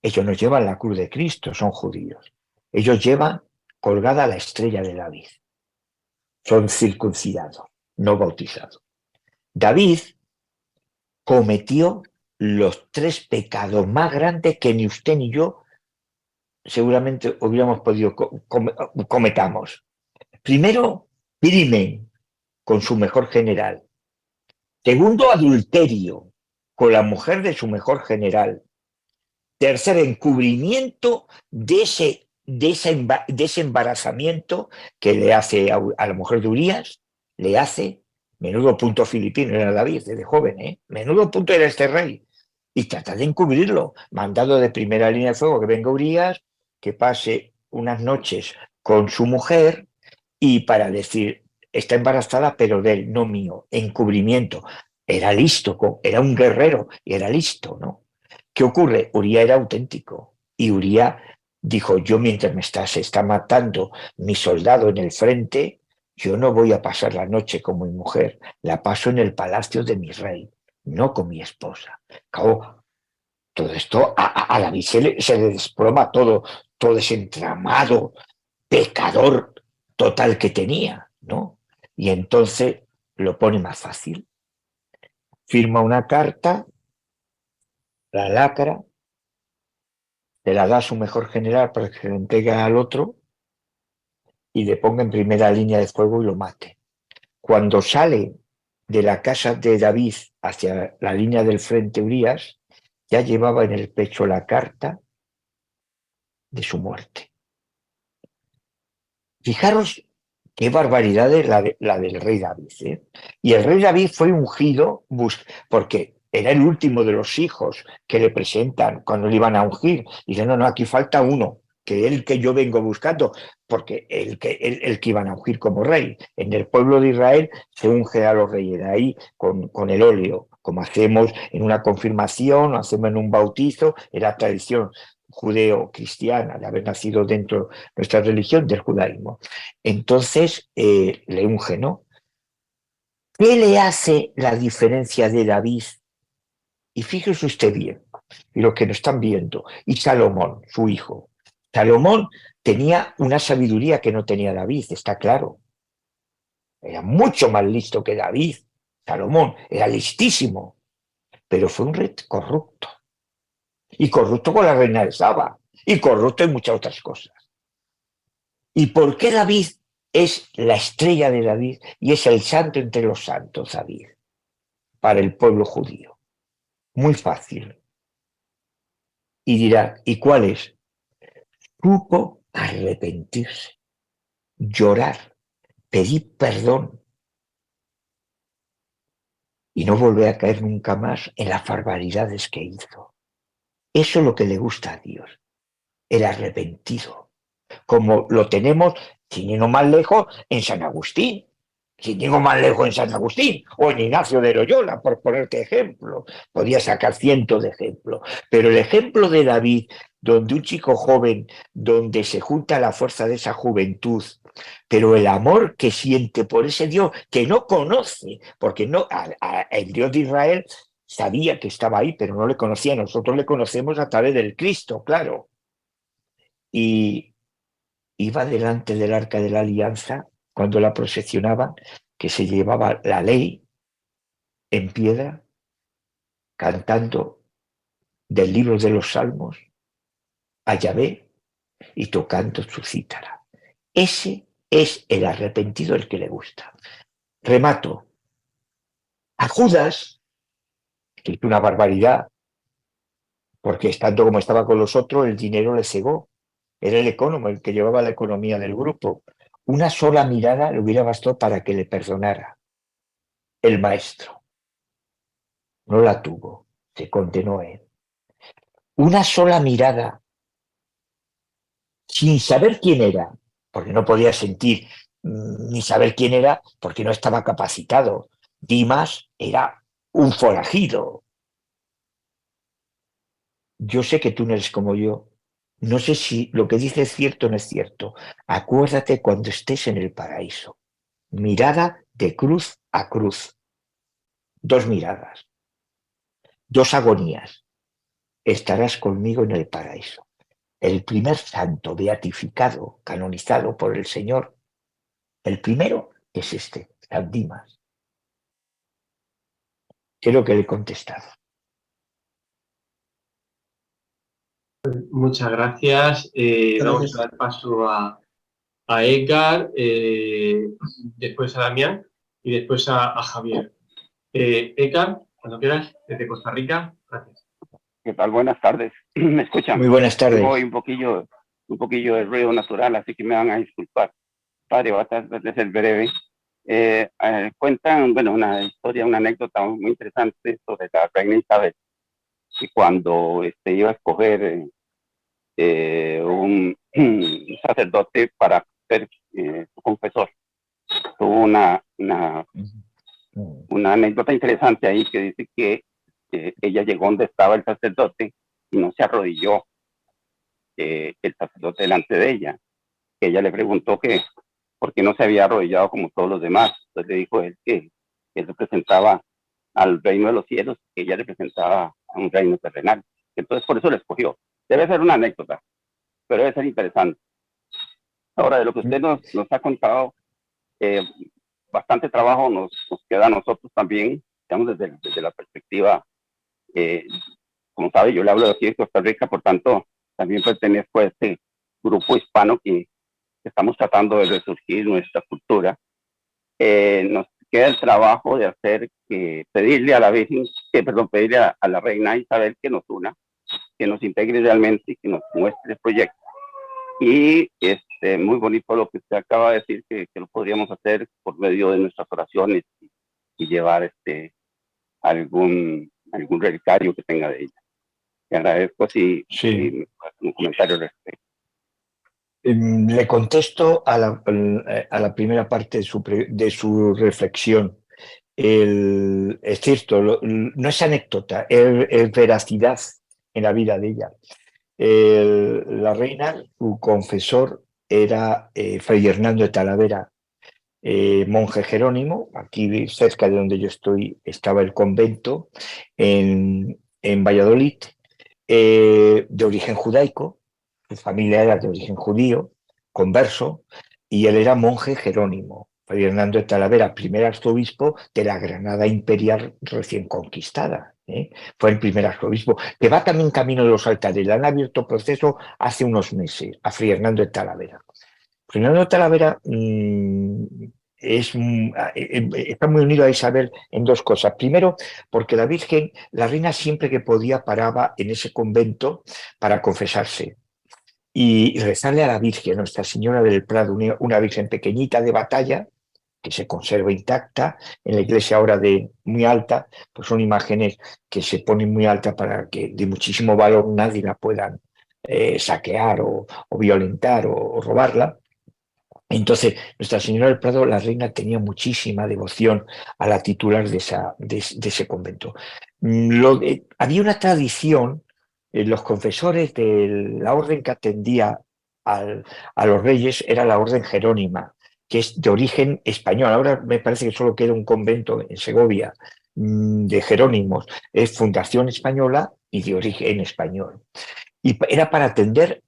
Ellos no llevan la cruz de Cristo, son judíos. Ellos llevan colgada la estrella de David. Son circuncidados, no bautizados. David cometió los 3 pecados más grandes que ni usted ni yo seguramente hubiéramos podido cometamos. Primero, crimen con su mejor general. Segundo, adulterio con la mujer de su mejor general. Tercer, encubrimiento de ese embarazamiento que le hace a la mujer de Urías, le hace, menudo punto filipino era David, desde joven, menudo punto era este rey. Y trata de encubrirlo, mandado de primera línea de fuego que venga Urías, que pase unas noches con su mujer y para decir, está embarazada, pero de él, no mío, encubrimiento. Era listo, era un guerrero y era listo, ¿no? ¿Qué ocurre? Uría era auténtico y Uría dijo, yo mientras se está matando mi soldado en el frente, yo no voy a pasar la noche con mi mujer, la paso en el palacio de mi rey, no con mi esposa. Claro, todo esto a David se le desploma todo ese entramado pecador total que tenía, ¿no? Y entonces lo pone más fácil. Firma una carta, la lacra, se la da a su mejor general para que se la entregue al otro y le ponga en primera línea de fuego y lo mate. Cuando sale de la casa de David hacia la línea del frente Urías, ya llevaba en el pecho la carta de su muerte. Fijaros qué barbaridad es la del rey David. Y el rey David fue ungido porque era el último de los hijos que le presentan cuando le iban a ungir. Y dicen, no, aquí falta uno, que es el que yo vengo buscando, porque el que iban a ungir como rey. En el pueblo de Israel se unge a los reyes, de ahí con el óleo, como hacemos en una confirmación, o hacemos en un bautizo, era tradición judeo-cristiana, de haber nacido dentro de nuestra religión, del judaísmo. Entonces le unge, ¿no? ¿Qué le hace la diferencia de David? Y fíjese usted bien, y lo que nos están viendo, y Salomón, su hijo. Salomón tenía una sabiduría que no tenía David, está claro. Era mucho más listo que David. Salomón era listísimo, pero fue un rey corrupto. Y corrupto con la reina de Saba. Y corrupto en muchas otras cosas. ¿Y por qué David es la estrella de David y es el santo entre los santos, David, para el pueblo judío? Muy fácil. Y dirá, ¿y cuál es? Supo arrepentirse, llorar, pedir perdón y no volver a caer nunca más en las barbaridades que hizo. Eso es lo que le gusta a Dios, el arrepentido, como lo tenemos, sin ir más lejos, en San Agustín. Sin ir más lejos en San Agustín o en Ignacio de Loyola, por ponerte ejemplo. Podía sacar cientos de ejemplos. Pero el ejemplo de David, donde un chico joven, donde se junta la fuerza de esa juventud, pero el amor que siente por ese Dios que no conoce, porque no, el Dios de Israel sabía que estaba ahí, pero no le conocía. Nosotros le conocemos a través del Cristo, claro. Y iba delante del Arca de la Alianza cuando la procesionaban, que se llevaba la ley en piedra, cantando del libro de los Salmos a Yahvé y tocando su cítara. Ese es el arrepentido el que le gusta. Remato. A Judas, que hizo una barbaridad, porque estando como estaba con los otros, el dinero le cegó. Era el economo el que llevaba la economía del grupo. Una sola mirada le hubiera bastado para que le perdonara. El maestro no la tuvo, se condenó a él. Una sola mirada, sin saber quién era, porque no podía sentir ni saber quién era, porque no estaba capacitado. Dimas era un forajido. Yo sé que tú no eres como yo. No sé si lo que dice es cierto o no es cierto. Acuérdate cuando estés en el paraíso. Mirada de cruz a cruz. Dos miradas. Dos agonías. Estarás conmigo en el paraíso. El primer santo beatificado, canonizado por el Señor, el primero es este, San Dimas. Creo que le he contestado. Muchas gracias. Vamos a dar paso a Edgar, después a Damián y después a Javier. Edgar, cuando quieras, desde Costa Rica. Gracias. ¿Qué tal? Buenas tardes. ¿Me escuchan? Muy buenas tardes. Tengo hoy un poquillo de ruido natural, así que me van a disculpar. Padre, voy a tratar de ser breve. Cuentan, bueno, una historia, una anécdota muy interesante sobre la reina Isabel, que cuando iba a escoger un sacerdote para ser su confesor, tuvo una anécdota interesante ahí que dice que ella llegó donde estaba el sacerdote y no se arrodilló el sacerdote delante de ella. Ella le preguntó que por qué no se había arrodillado como todos los demás. Entonces le dijo él que él representaba al reino de los cielos, que ella representaba a un reino terrenal. Entonces por eso le escogió. Debe ser una anécdota, pero debe ser interesante. Ahora, de lo que usted nos ha contado, bastante trabajo nos queda a nosotros también, digamos, desde la perspectiva, como sabe, yo le hablo de aquí de Costa Rica, por tanto, también pertenezco a este grupo hispano que estamos tratando de resurgir nuestra cultura. Nos queda el trabajo de hacer, pedirle a la Virgen, pedirle a la reina Isabel que nos una, que nos integre realmente y que nos muestre el proyecto. Y muy bonito lo que usted acaba de decir, que lo podríamos hacer por medio de nuestras oraciones y llevar algún relicario que tenga de ella. Le agradezco si un comentario al respecto. Le contesto a la primera parte de su reflexión. Es cierto, no es anécdota, es veracidad en la vida de ella. La reina, su confesor, era Fray Hernando de Talavera, monje jerónimo. Aquí cerca de donde yo estoy estaba el convento en Valladolid, de origen judaico. Su familia era de origen judío, converso, y él era monje jerónimo. Fray Hernando de Talavera, primer arzobispo de la Granada imperial recién conquistada. Fue el primer arzobispo, que va también camino de los altares. Le han abierto proceso hace unos meses a Fray Hernando de Talavera. Fray Hernando de Talavera está muy unido a Isabel en dos cosas. Primero, porque la Virgen, la reina, siempre que podía paraba en ese convento para confesarse y rezarle a la Virgen, Nuestra Señora del Prado, una Virgen pequeñita de batalla, que se conserva intacta, en la iglesia ahora muy alta, pues son imágenes que se ponen muy alta para que de muchísimo valor nadie la puedan saquear o violentar o robarla. Entonces, Nuestra Señora del Prado, la reina, tenía muchísima devoción a la titular de ese convento. Había una tradición, los confesores de la orden que atendía a los reyes era la orden jerónima, que es de origen español. Ahora me parece que solo queda un convento en Segovia de jerónimos. Es fundación española y de origen español. Y era para atender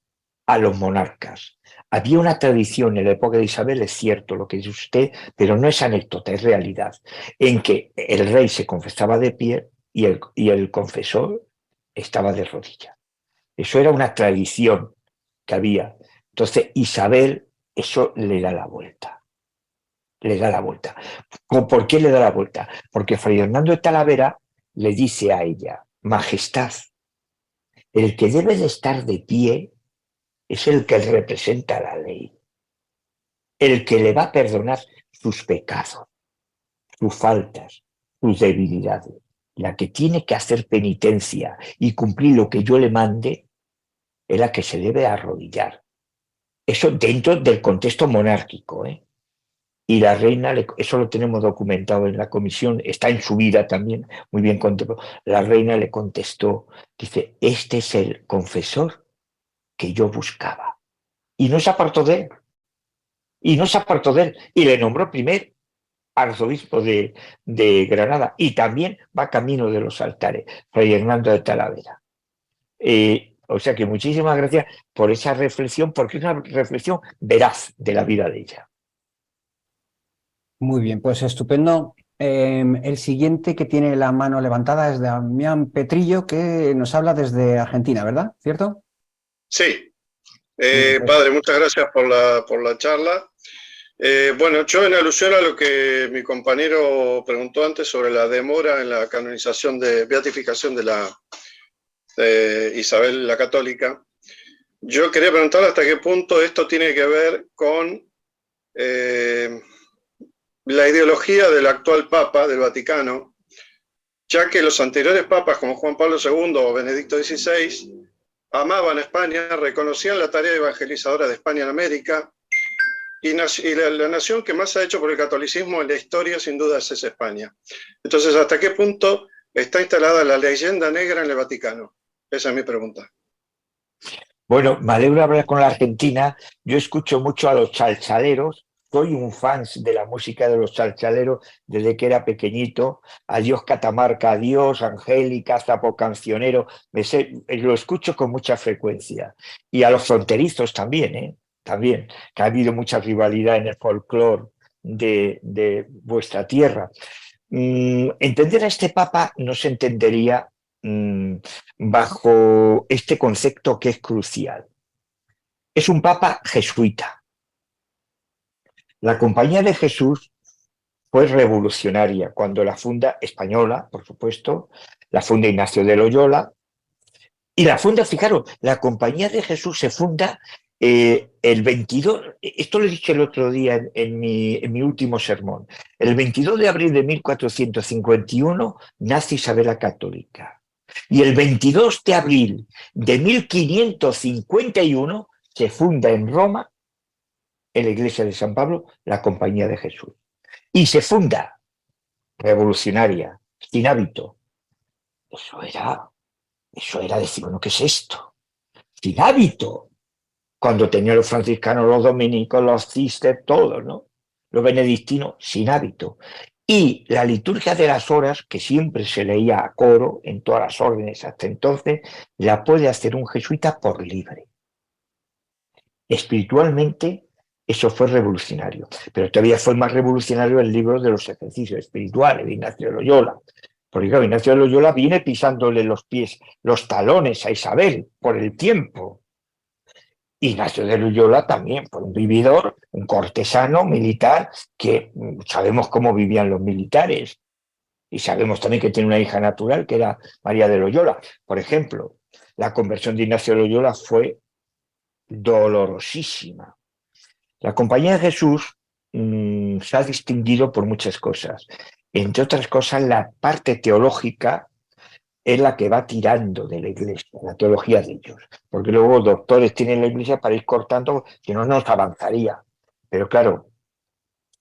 a los monarcas. Había una tradición en la época de Isabel, es cierto lo que dice usted, pero no es anécdota, es realidad, en que el rey se confesaba de pie y el confesor estaba de rodillas. Eso era una tradición que había. Entonces Isabel eso le da la vuelta. Le da la vuelta. ¿Por qué le da la vuelta? Porque Fray Hernando de Talavera le dice a ella: Majestad, el que debe de estar de pie es el que representa la ley, el que le va a perdonar sus pecados, sus faltas, sus debilidades. La que tiene que hacer penitencia y cumplir lo que yo le mande es la que se debe arrodillar. Eso dentro del contexto monárquico, ¿eh? Y la reina, eso lo tenemos documentado en la comisión, está en su vida también, muy bien contemplado. La reina le contestó, dice: este es el confesor que yo buscaba. Y no se apartó de él. Y le nombró primer arzobispo de Granada, y también va camino de los altares, Fray Hernando de Talavera. O sea que muchísimas gracias por esa reflexión, porque es una reflexión veraz de la vida de ella. Muy bien, pues estupendo. El siguiente que tiene la mano levantada es Damián Petrillo, que nos habla desde Argentina, ¿verdad? ¿Cierto? Sí. Padre, muchas gracias por la charla. Bueno, yo en alusión a lo que mi compañero preguntó antes sobre la demora en la canonización beatificación de Isabel la Católica, yo quería preguntarle hasta qué punto esto tiene que ver con la ideología del actual Papa del Vaticano, ya que los anteriores papas como Juan Pablo II o Benedicto XVI amaban a España, reconocían la tarea evangelizadora de España en América, y la nación que más ha hecho por el catolicismo en la historia sin duda es España. Entonces, ¿hasta qué punto está instalada la leyenda negra en el Vaticano? Esa es mi pregunta. Bueno, me alegro de hablar con la Argentina. Yo escucho mucho a los chalchaleros. Soy un fan de la música de los chalchaleros desde que era pequeñito. Adiós Catamarca, adiós Angélica, Zapo Cancionero. Lo escucho con mucha frecuencia. Y a los fronterizos también, también, que ha habido mucha rivalidad en el folclore de vuestra tierra. Entender a este Papa no se entendería bajo este concepto que es crucial. Es un Papa jesuita. La Compañía de Jesús fue revolucionaria cuando la funda española, por supuesto, la funda Ignacio de Loyola, y la funda, fijaros, la Compañía de Jesús se funda el 22, esto lo he dicho el otro día en mi último sermón, el 22 de abril de 1451 nace Isabel la Católica, y el 22 de abril de 1551 se funda en Roma, en la iglesia de San Pablo, la Compañía de Jesús. Y se funda revolucionaria, sin hábito. Eso era decir, bueno, ¿qué es esto? Sin hábito. Cuando tenían los franciscanos, los dominicos, los cister, todos, ¿no? Los benedictinos, sin hábito. Y la liturgia de las horas, que siempre se leía a coro en todas las órdenes hasta entonces, la puede hacer un jesuita por libre. Espiritualmente, Eso fue revolucionario. Pero todavía fue más revolucionario el libro de los ejercicios espirituales de Ignacio de Loyola. Porque claro, Ignacio de Loyola viene pisándole los pies, los talones a Isabel por el tiempo. Ignacio de Loyola también fue un vividor, un cortesano militar, que sabemos cómo vivían los militares. Y sabemos también que tiene una hija natural, que era María de Loyola. Por ejemplo, la conversión de Ignacio de Loyola fue dolorosísima. La Compañía de Jesús se ha distinguido por muchas cosas. Entre otras cosas, la parte teológica es la que va tirando de la Iglesia, la teología de ellos. Porque luego doctores tienen la Iglesia para ir cortando, que no nos avanzaría. Pero claro,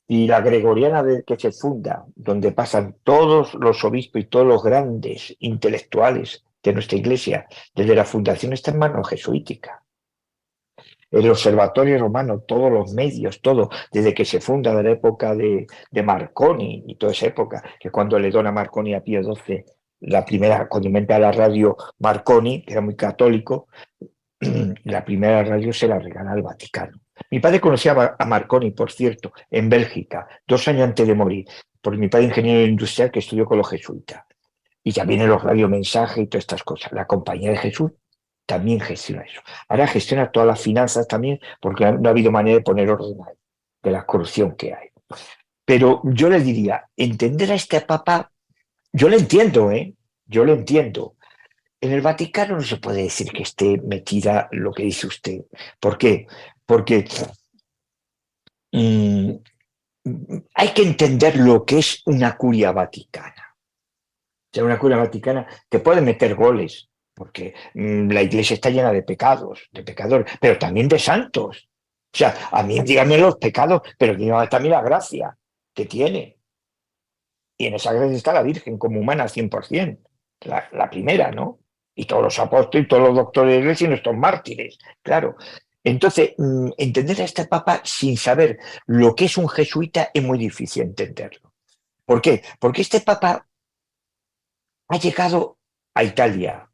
y la gregoriana que se funda, donde pasan todos los obispos y todos los grandes intelectuales de nuestra Iglesia, desde la fundación está en mano jesuítica. El Observatorio Romano, todos los medios, todo, desde que se funda de la época de Marconi y toda esa época, que cuando le dona Marconi a Pío XII, la primera, cuando inventa la radio Marconi, que era muy católico, la primera radio se la regala al Vaticano. Mi padre conocía a Marconi, por cierto, en Bélgica, 2 años antes de morir, porque mi padre ingeniero industrial que estudió con los jesuitas. Y ya vienen los radiomensajes y todas estas cosas. La Compañía de Jesús también gestiona eso. Ahora gestiona todas las finanzas también, porque no ha habido manera de poner orden ahí, de la corrupción que hay. Pero yo le diría, entender a este papa, yo le entiendo, yo lo entiendo. En el Vaticano no se puede decir que esté metida lo que dice usted. ¿Por qué? Porque hay que entender lo que es una curia vaticana. O sea, una curia vaticana que puede meter goles, porque la Iglesia está llena de pecados, de pecadores, pero también de santos. O sea, a mí díganme los pecados, pero díganme también la gracia que tiene. Y en esa gracia está la Virgen como humana al 100%, la primera, ¿no? Y todos los apóstoles, y todos los doctores de la Iglesia y nuestros mártires, claro. Entonces, entender a este Papa sin saber lo que es un jesuita es muy difícil entenderlo. ¿Por qué? Porque este Papa ha llegado a Italia.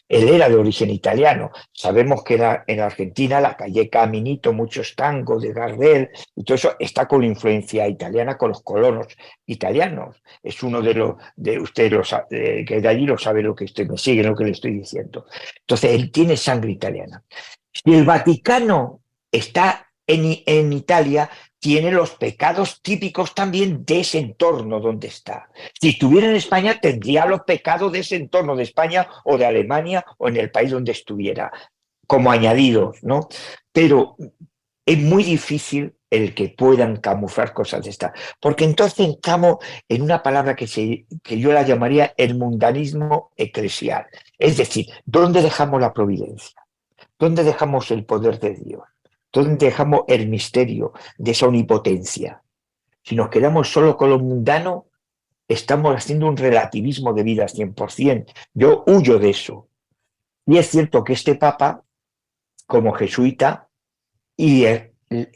Él era de origen italiano. Sabemos que era en Argentina la calle Caminito, muchos tangos de Gardel, y todo eso está con influencia italiana, con los colonos italianos. Es uno de los, usted que de allí lo sabe lo que me sigue lo que le estoy diciendo. Entonces, él tiene sangre italiana. Si el Vaticano está en Italia, tiene los pecados típicos también de ese entorno donde está. Si estuviera en España, tendría los pecados de ese entorno de España o de Alemania o en el país donde estuviera, como añadidos, ¿no? Pero es muy difícil el que puedan camuflar cosas de estas, porque entonces entramos en una palabra que yo la llamaría el mundanismo eclesial. Es decir, ¿dónde dejamos la providencia? ¿Dónde dejamos el poder de Dios? ¿Dónde dejamos el misterio de esa omnipotencia? Si nos quedamos solo con lo mundano, estamos haciendo un relativismo de vida 100%. Yo huyo de eso. Y es cierto que este Papa, como jesuita, y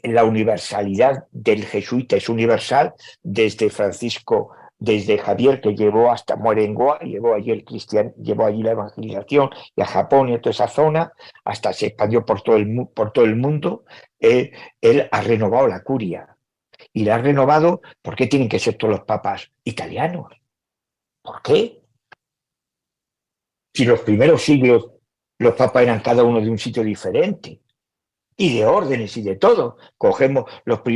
la universalidad del jesuita es universal desde Francisco, desde Javier, que llevó hasta Morengoa, llevó allí la evangelización, y a Japón y a toda esa zona, hasta se expandió por todo el mundo. Él ha renovado la curia. Y la ha renovado, ¿por qué tienen que ser todos los papas italianos? ¿Por qué? Si los primeros siglos los papas eran cada uno de un sitio diferente, y de órdenes y de todo, cogemos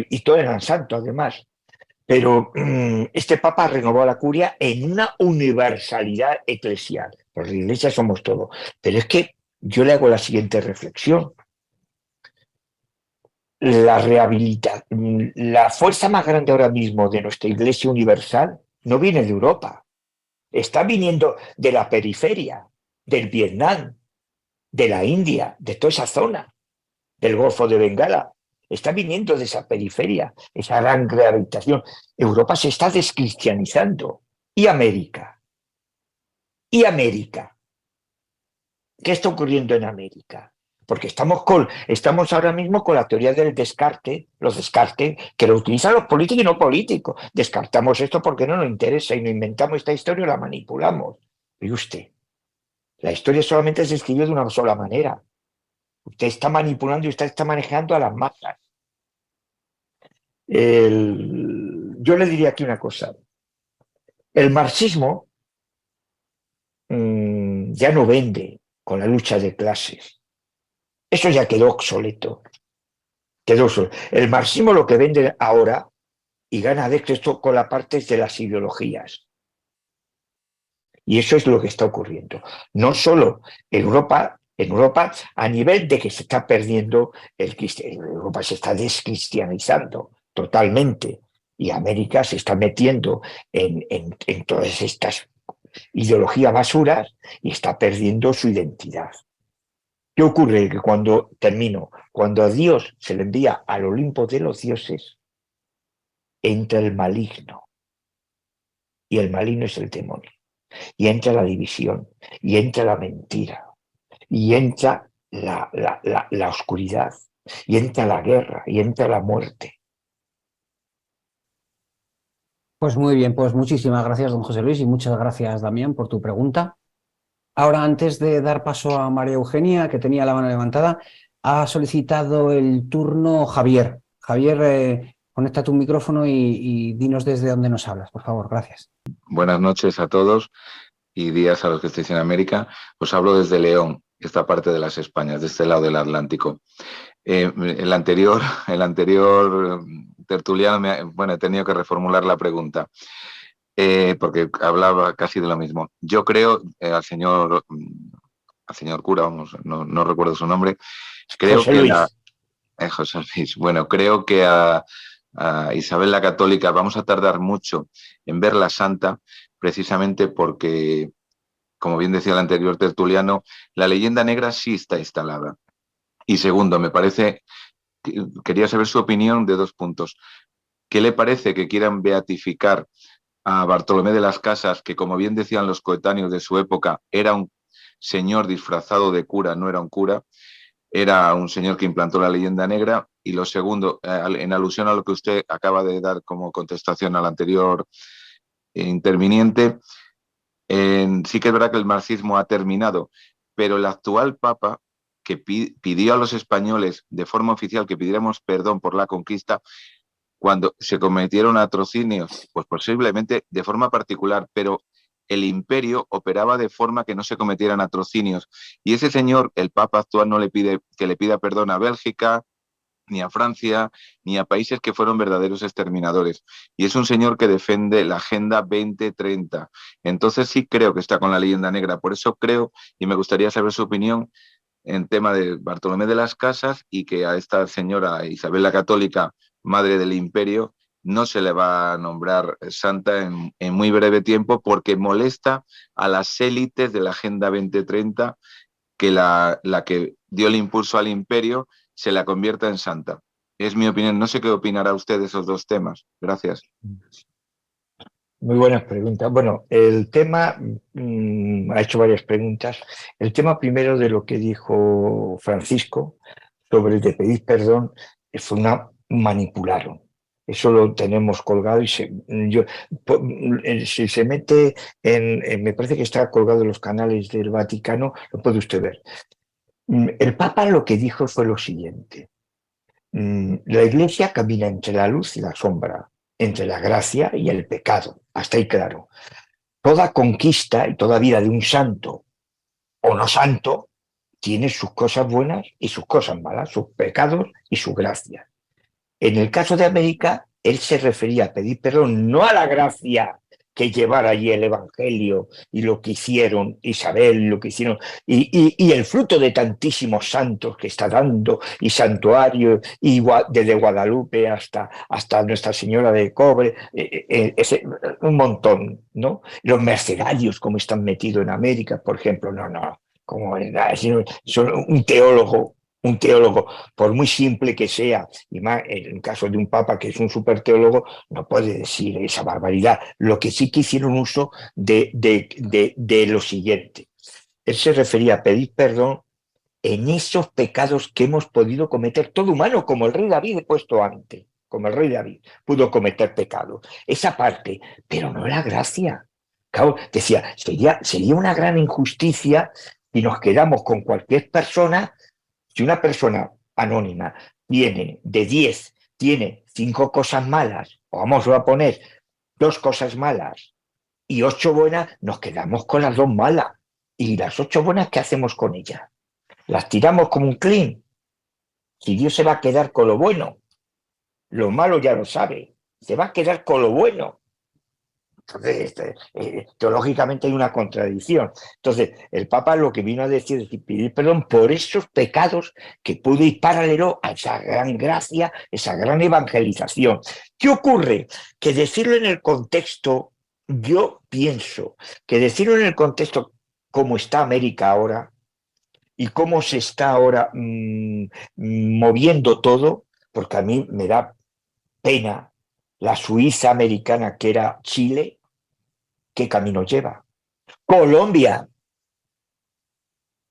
y todos eran santos además. Pero este Papa renovó la curia en una universalidad eclesial. Pues la Iglesia somos todos. Pero es que yo le hago la siguiente reflexión. La fuerza más grande ahora mismo de nuestra Iglesia universal no viene de Europa. Está viniendo de la periferia, del Vietnam, de la India, de toda esa zona, del Golfo de Bengala. Está viniendo de esa periferia, esa gran gravitación. Europa se está descristianizando. ¿Y América? ¿Y América? ¿Qué está ocurriendo en América? Porque estamos ahora mismo con la teoría del descarte, los descartes, que lo utilizan los políticos y no políticos. Descartamos esto porque no nos interesa y no inventamos esta historia y la manipulamos. Y usted, la historia solamente se escribió de una sola manera. Usted está manipulando y usted está manejando a las masas. Yo le diría aquí una cosa. El marxismo ya no vende con la lucha de clases. Eso ya quedó obsoleto. El marxismo lo que vende ahora y gana de esto con la parte de las ideologías. Y eso es lo que está ocurriendo. No solo en Europa a nivel de que se está perdiendo Europa se está descristianizando totalmente y América se está metiendo en todas estas ideologías basuras y está perdiendo su identidad. ¿Qué ocurre? Que cuando a Dios se le envía al Olimpo de los dioses, entra el maligno. Y el maligno es el demonio. Y entra la división, y entra la mentira, y entra la oscuridad, y entra la guerra, y entra la muerte. Pues muy bien, pues muchísimas gracias, don José Luis, y muchas gracias, Damián, por tu pregunta. Ahora, antes de dar paso a María Eugenia, que tenía la mano levantada, ha solicitado el turno Javier. Javier, conecta tu micrófono y dinos desde dónde nos hablas, por favor. Gracias. Buenas noches a todos y días a los que estéis en América. Os hablo desde León, esta parte de las Españas, de este lado del Atlántico. El anterior tertuliano, he tenido que reformular la pregunta porque hablaba casi de lo mismo. Yo creo, al señor cura, vamos, no recuerdo su nombre, creo José Luis. José Luis. Bueno, creo que a Isabel la Católica vamos a tardar mucho en verla santa, precisamente porque, como bien decía el anterior tertuliano, la leyenda negra sí está instalada. Y segundo, quería saber su opinión de 2 puntos. ¿Qué le parece que quieran beatificar a Bartolomé de las Casas, que, como bien decían los coetáneos de su época, era un señor disfrazado de cura, no era un cura? Era un señor que implantó la leyenda negra. Y lo segundo, en alusión a lo que usted acaba de dar como contestación al anterior interviniente, sí que es verdad que el marxismo ha terminado, pero el actual Papa, que pidió a los españoles de forma oficial que pidiéramos perdón por la conquista, cuando se cometieron atrocinios, pues posiblemente de forma particular, pero el imperio operaba de forma que no se cometieran atrocinios. Y ese señor, el Papa actual, no le pide que le pida perdón a Bélgica, ni a Francia, ni a países que fueron verdaderos exterminadores. Y es un señor que defiende la Agenda 2030. Entonces sí creo que está con la leyenda negra. Por eso creo, y me gustaría saber su opinión en tema de Bartolomé de las Casas, y que a esta señora Isabel la Católica, madre del imperio, no se le va a nombrar santa en muy breve tiempo, porque molesta a las élites de la Agenda 2030, que la que dio el impulso al imperio se la convierta en santa. Es mi opinión. No sé qué opinará usted de esos 2 temas. Gracias. Muy buenas preguntas. Bueno, el tema, ha hecho varias preguntas. El tema primero de lo que dijo Francisco sobre el de pedir perdón, fue manipularon. Eso lo tenemos colgado y si se mete me parece que está colgado en los canales del Vaticano, lo puede usted ver. El Papa lo que dijo fue lo siguiente: la Iglesia camina entre la luz y la sombra, entre la gracia y el pecado. Hasta ahí claro. Toda conquista y toda vida de un santo o no santo tiene sus cosas buenas y sus cosas malas, sus pecados y sus gracias. En el caso de América, él se refería a pedir perdón no a la gracia que llevara allí el Evangelio y lo que hicieron Isabel, lo que hicieron, y el fruto de tantísimos santos que está dando, y santuarios, y desde Guadalupe hasta Nuestra Señora de Cobre, un montón, ¿no? Los mercenarios, como están metidos en América, por ejemplo, no, como son un teólogo, por muy simple que sea, y más en el caso de un papa que es un super teólogo, no puede decir esa barbaridad. Lo que sí que hicieron uso de lo siguiente. Él se refería a pedir perdón en esos pecados que hemos podido cometer todo humano, como el rey David he puesto antes, como el rey David pudo cometer pecados. Esa parte, pero no la gracia. Claro, decía, sería una gran injusticia si nos quedamos con cualquier persona. Si una persona anónima viene de 10 tiene 5 cosas malas, o vamos a poner 2 cosas malas y 8 buenas, nos quedamos con las 2 malas. ¿Y las 8 buenas qué hacemos con ellas? ¿Las tiramos como un clean? Si Dios se va a quedar con lo bueno, lo malo ya lo sabe, se va a quedar con lo bueno. Entonces, teológicamente hay una contradicción. Entonces, el Papa lo que vino a decir es pedir perdón por esos pecados que pudo ir paralelo a esa gran gracia, esa gran evangelización. ¿Qué ocurre? Que decirlo en el contexto, yo pienso que decirlo en el contexto como está América ahora y cómo se está ahora moviendo todo, porque a mí me da pena la Suiza americana que era Chile, ¿qué camino lleva? Colombia,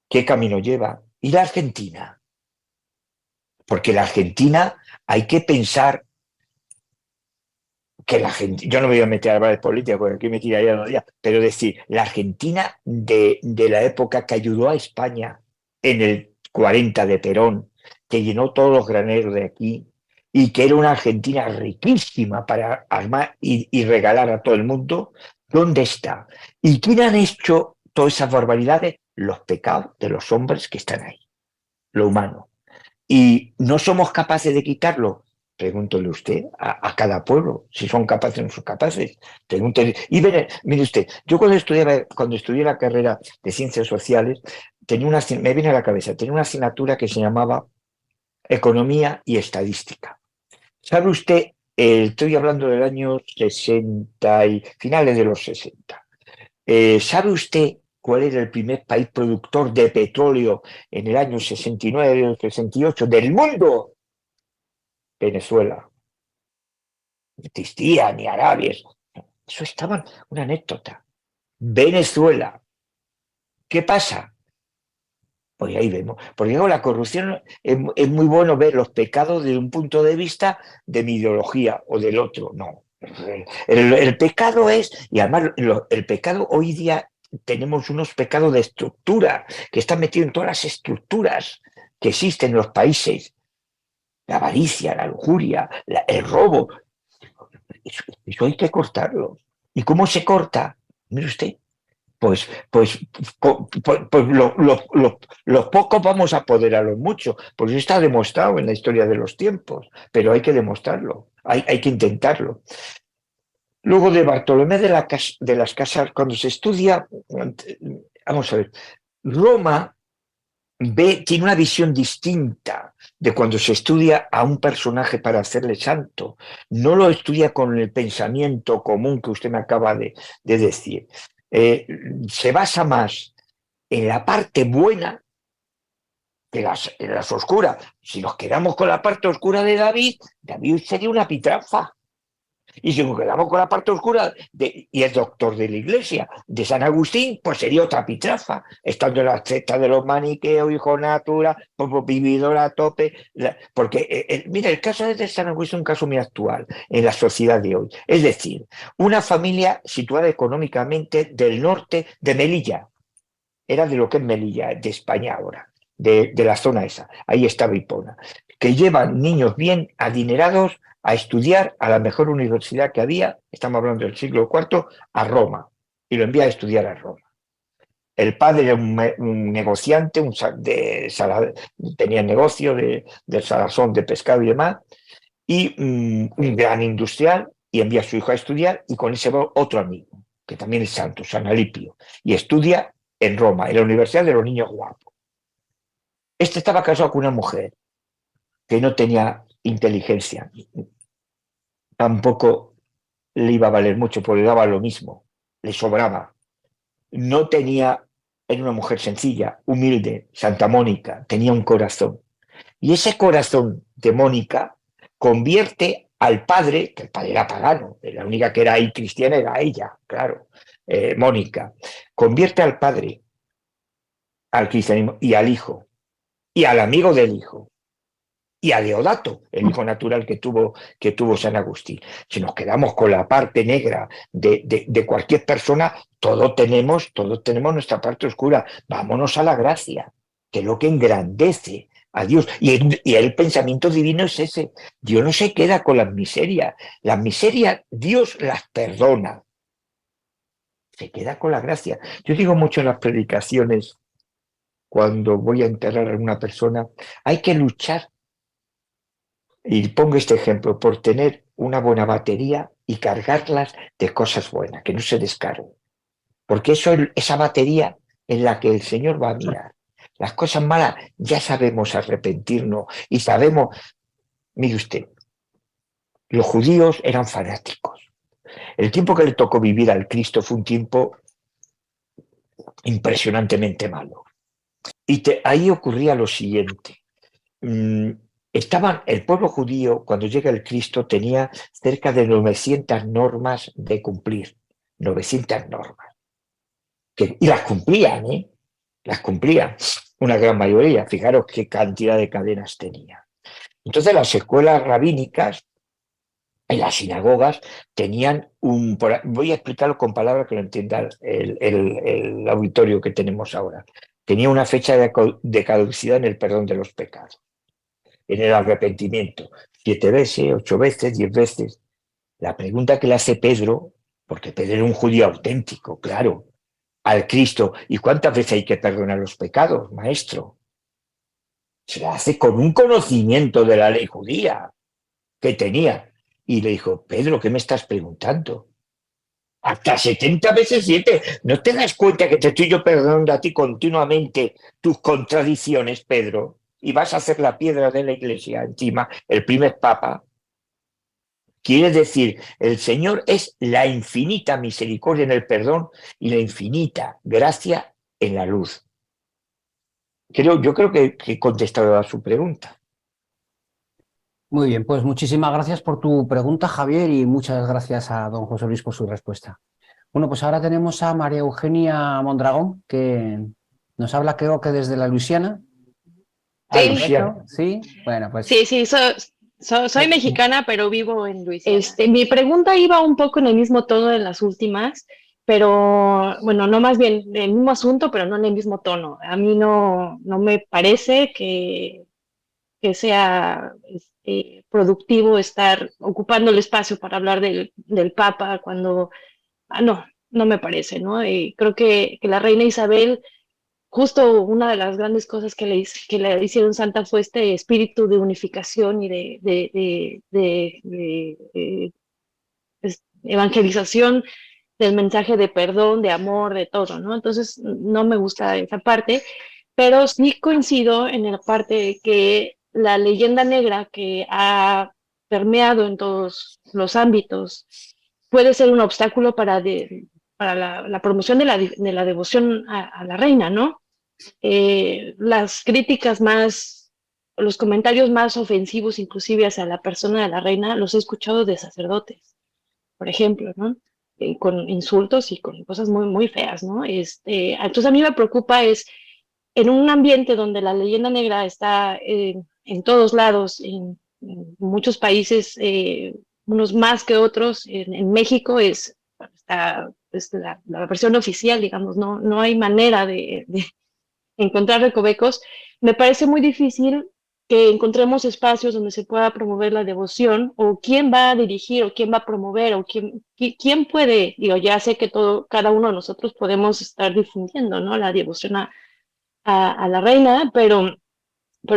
¿qué camino lleva? Y la Argentina, porque la Argentina hay que pensar que la gente, yo no me voy a meter a hablar de política porque aquí me tiraría los días, pero decir, la Argentina de la época que ayudó a España en el 40 de Perón, que llenó todos los graneros de aquí, y que era una Argentina riquísima para armar y regalar a todo el mundo, ¿dónde está? ¿Y quién han hecho todas esas barbaridades? Los pecados de los hombres que están ahí, lo humano. ¿Y no somos capaces de quitarlo? Pregúntele usted a cada pueblo, si son capaces o no son capaces. Pregúntele. Y mire usted, yo cuando estudié la carrera de Ciencias Sociales, me viene a la cabeza, tenía una asignatura que se llamaba Economía y Estadística. ¿Sabe usted? Estoy hablando del año 60 y finales de los 60. ¿Sabe usted cuál era el primer país productor de petróleo en el año 69 o 68 del mundo? Venezuela. No existía ni Arabia. Eso estaba una anécdota. Venezuela. ¿Qué pasa? Pues ahí vemos. Porque la corrupción es muy bueno ver los pecados desde un punto de vista de mi ideología o del otro. No. El pecado es, y además el pecado hoy día tenemos unos pecados de estructura que están metidos en todas las estructuras que existen en los países. La avaricia, la lujuria, el robo. Eso hay que cortarlo. ¿Y cómo se corta? Mire usted. Pues los pocos vamos a poder a los muchos, porque eso está demostrado en la historia de los tiempos, pero hay que demostrarlo, hay que intentarlo. Luego de Bartolomé de las Casas, cuando se estudia, vamos a ver, Roma tiene una visión distinta de cuando se estudia a un personaje para hacerle santo. No lo estudia con el pensamiento común que usted me acaba de decir. Se basa más en la parte buena que en las oscuras. Si nos quedamos con la parte oscura de David sería una pitrafa. Y si nos quedamos con la parte oscura y es doctor de la Iglesia, de San Agustín, pues sería otra pitrafa, estando en la secta de los maniqueos, hijo natura, vividor a tope. Porque, mira, el caso de San Agustín es un caso muy actual en la sociedad de hoy. Es decir, una familia situada económicamente del norte de Melilla, era de lo que es Melilla, de España ahora, de la zona esa, ahí estaba Hipona, que llevan niños bien adinerados a estudiar a la mejor universidad que había, estamos hablando del siglo IV, a Roma, y lo envía a estudiar a Roma. El padre era un negociante, tenía negocio del salazón de pescado y demás, y un gran industrial, y envía a su hijo a estudiar, y con ese va otro amigo, que también es santo, San Alipio, y estudia en Roma, en la Universidad de los Niños Guapos. Este estaba casado con una mujer que no tenía inteligencia, tampoco le iba a valer mucho, porque le daba lo mismo, le sobraba. No tenía, era una mujer sencilla, humilde, Santa Mónica, tenía un corazón. Y ese corazón de Mónica convierte al padre, que el padre era pagano, la única que era ahí cristiana era ella, claro, Mónica, convierte al padre al cristianismo y al hijo, y al amigo del hijo, y a Deodato, el hijo natural que tuvo San Agustín. Si nos quedamos con la parte negra de cualquier persona, todos tenemos nuestra parte oscura. Vámonos a la gracia, que es lo que engrandece a Dios. Y el pensamiento divino es ese. Dios no se queda con las miserias. Las miserias Dios las perdona. Se queda con la gracia. Yo digo mucho en las predicaciones, cuando voy a enterrar a una persona, hay que luchar. Y pongo este ejemplo, por tener una buena batería y cargarlas de cosas buenas, que no se descarguen. Porque esa batería es la que el Señor va a mirar. Las cosas malas ya sabemos arrepentirnos y sabemos, mire usted, los judíos eran fanáticos. El tiempo que le tocó vivir al Cristo fue un tiempo impresionantemente malo. Y ahí ocurría lo siguiente. El pueblo judío, cuando llega el Cristo, tenía cerca de 900 normas de cumplir. 900 normas. Y las cumplían, ¿eh? Las cumplían. Una gran mayoría. Fijaros qué cantidad de cadenas tenía. Entonces las escuelas rabínicas en las sinagogas tenían voy a explicarlo con palabras que lo entienda el auditorio que tenemos ahora. Tenía una fecha de caducidad en el perdón de los pecados, en el arrepentimiento, 7 veces, 8 veces, 10 veces. La pregunta que le hace Pedro, porque Pedro era un judío auténtico, claro, al Cristo, ¿y cuántas veces hay que perdonar los pecados, maestro? Se la hace con un conocimiento de la ley judía que tenía. Y le dijo, Pedro, ¿qué me estás preguntando? Hasta 70 veces 7. ¿No te das cuenta que te estoy yo perdonando a ti continuamente tus contradicciones, Pedro? Y vas a hacer la piedra de la iglesia encima, el primer papa. Quiere decir, el Señor es la infinita misericordia en el perdón y la infinita gracia en la luz. Yo creo que he contestado a su pregunta. Muy bien, pues muchísimas gracias por tu pregunta, Javier, y muchas gracias a don José Luis por su respuesta. Bueno, pues ahora tenemos a María Eugenia Mondragón, que nos habla, creo que desde la Luisiana. Sí. Luisiana. Sí, bueno, pues... Sí, soy mexicana, pero vivo en Luisiana. Mi pregunta iba un poco en el mismo tono de las últimas, pero bueno, no más bien el mismo asunto, pero no en el mismo tono. A mí no me parece que sea productivo estar ocupando el espacio para hablar del Papa cuando... no me parece, ¿no? Creo que la reina Isabel, justo una de las grandes cosas que le hicieron santa fue este espíritu de unificación y de evangelización del mensaje de perdón, de amor, de todo, ¿no? Entonces, no me gusta esa parte, pero sí coincido en la parte de que la leyenda negra que ha permeado en todos los ámbitos puede ser un obstáculo para la promoción de la devoción a la reina, ¿no? Las críticas los comentarios más ofensivos, inclusive hacia la persona de la reina, los he escuchado de sacerdotes, por ejemplo, ¿no? Con insultos y con cosas muy, muy feas, ¿no? Entonces a mí me preocupa en un ambiente donde la leyenda negra está en todos lados, en muchos países, unos más que otros. En México está la versión oficial, digamos, no hay manera de encontrar recovecos. Me parece muy difícil que encontremos espacios donde se pueda promover la devoción, o quién va a dirigir, o quién va a promover, o quién puede, digo, ya sé que cada uno de nosotros podemos estar difundiendo, ¿no?, la devoción a la reina, pero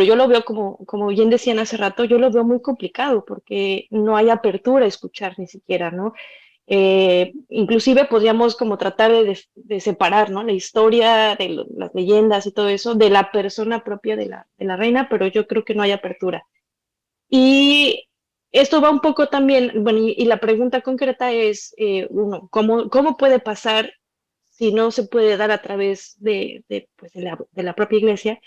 yo lo veo, como bien decían hace rato, yo lo veo muy complicado, porque no hay apertura a escuchar ni siquiera, ¿no? Inclusive podríamos como tratar de separar, ¿no?, la historia de las leyendas y todo eso de la persona propia de la reina, pero yo creo que no hay apertura. Y esto va un poco también, bueno, y la pregunta concreta es, uno, ¿cómo puede pasar si no se puede dar a través pues, de la propia iglesia?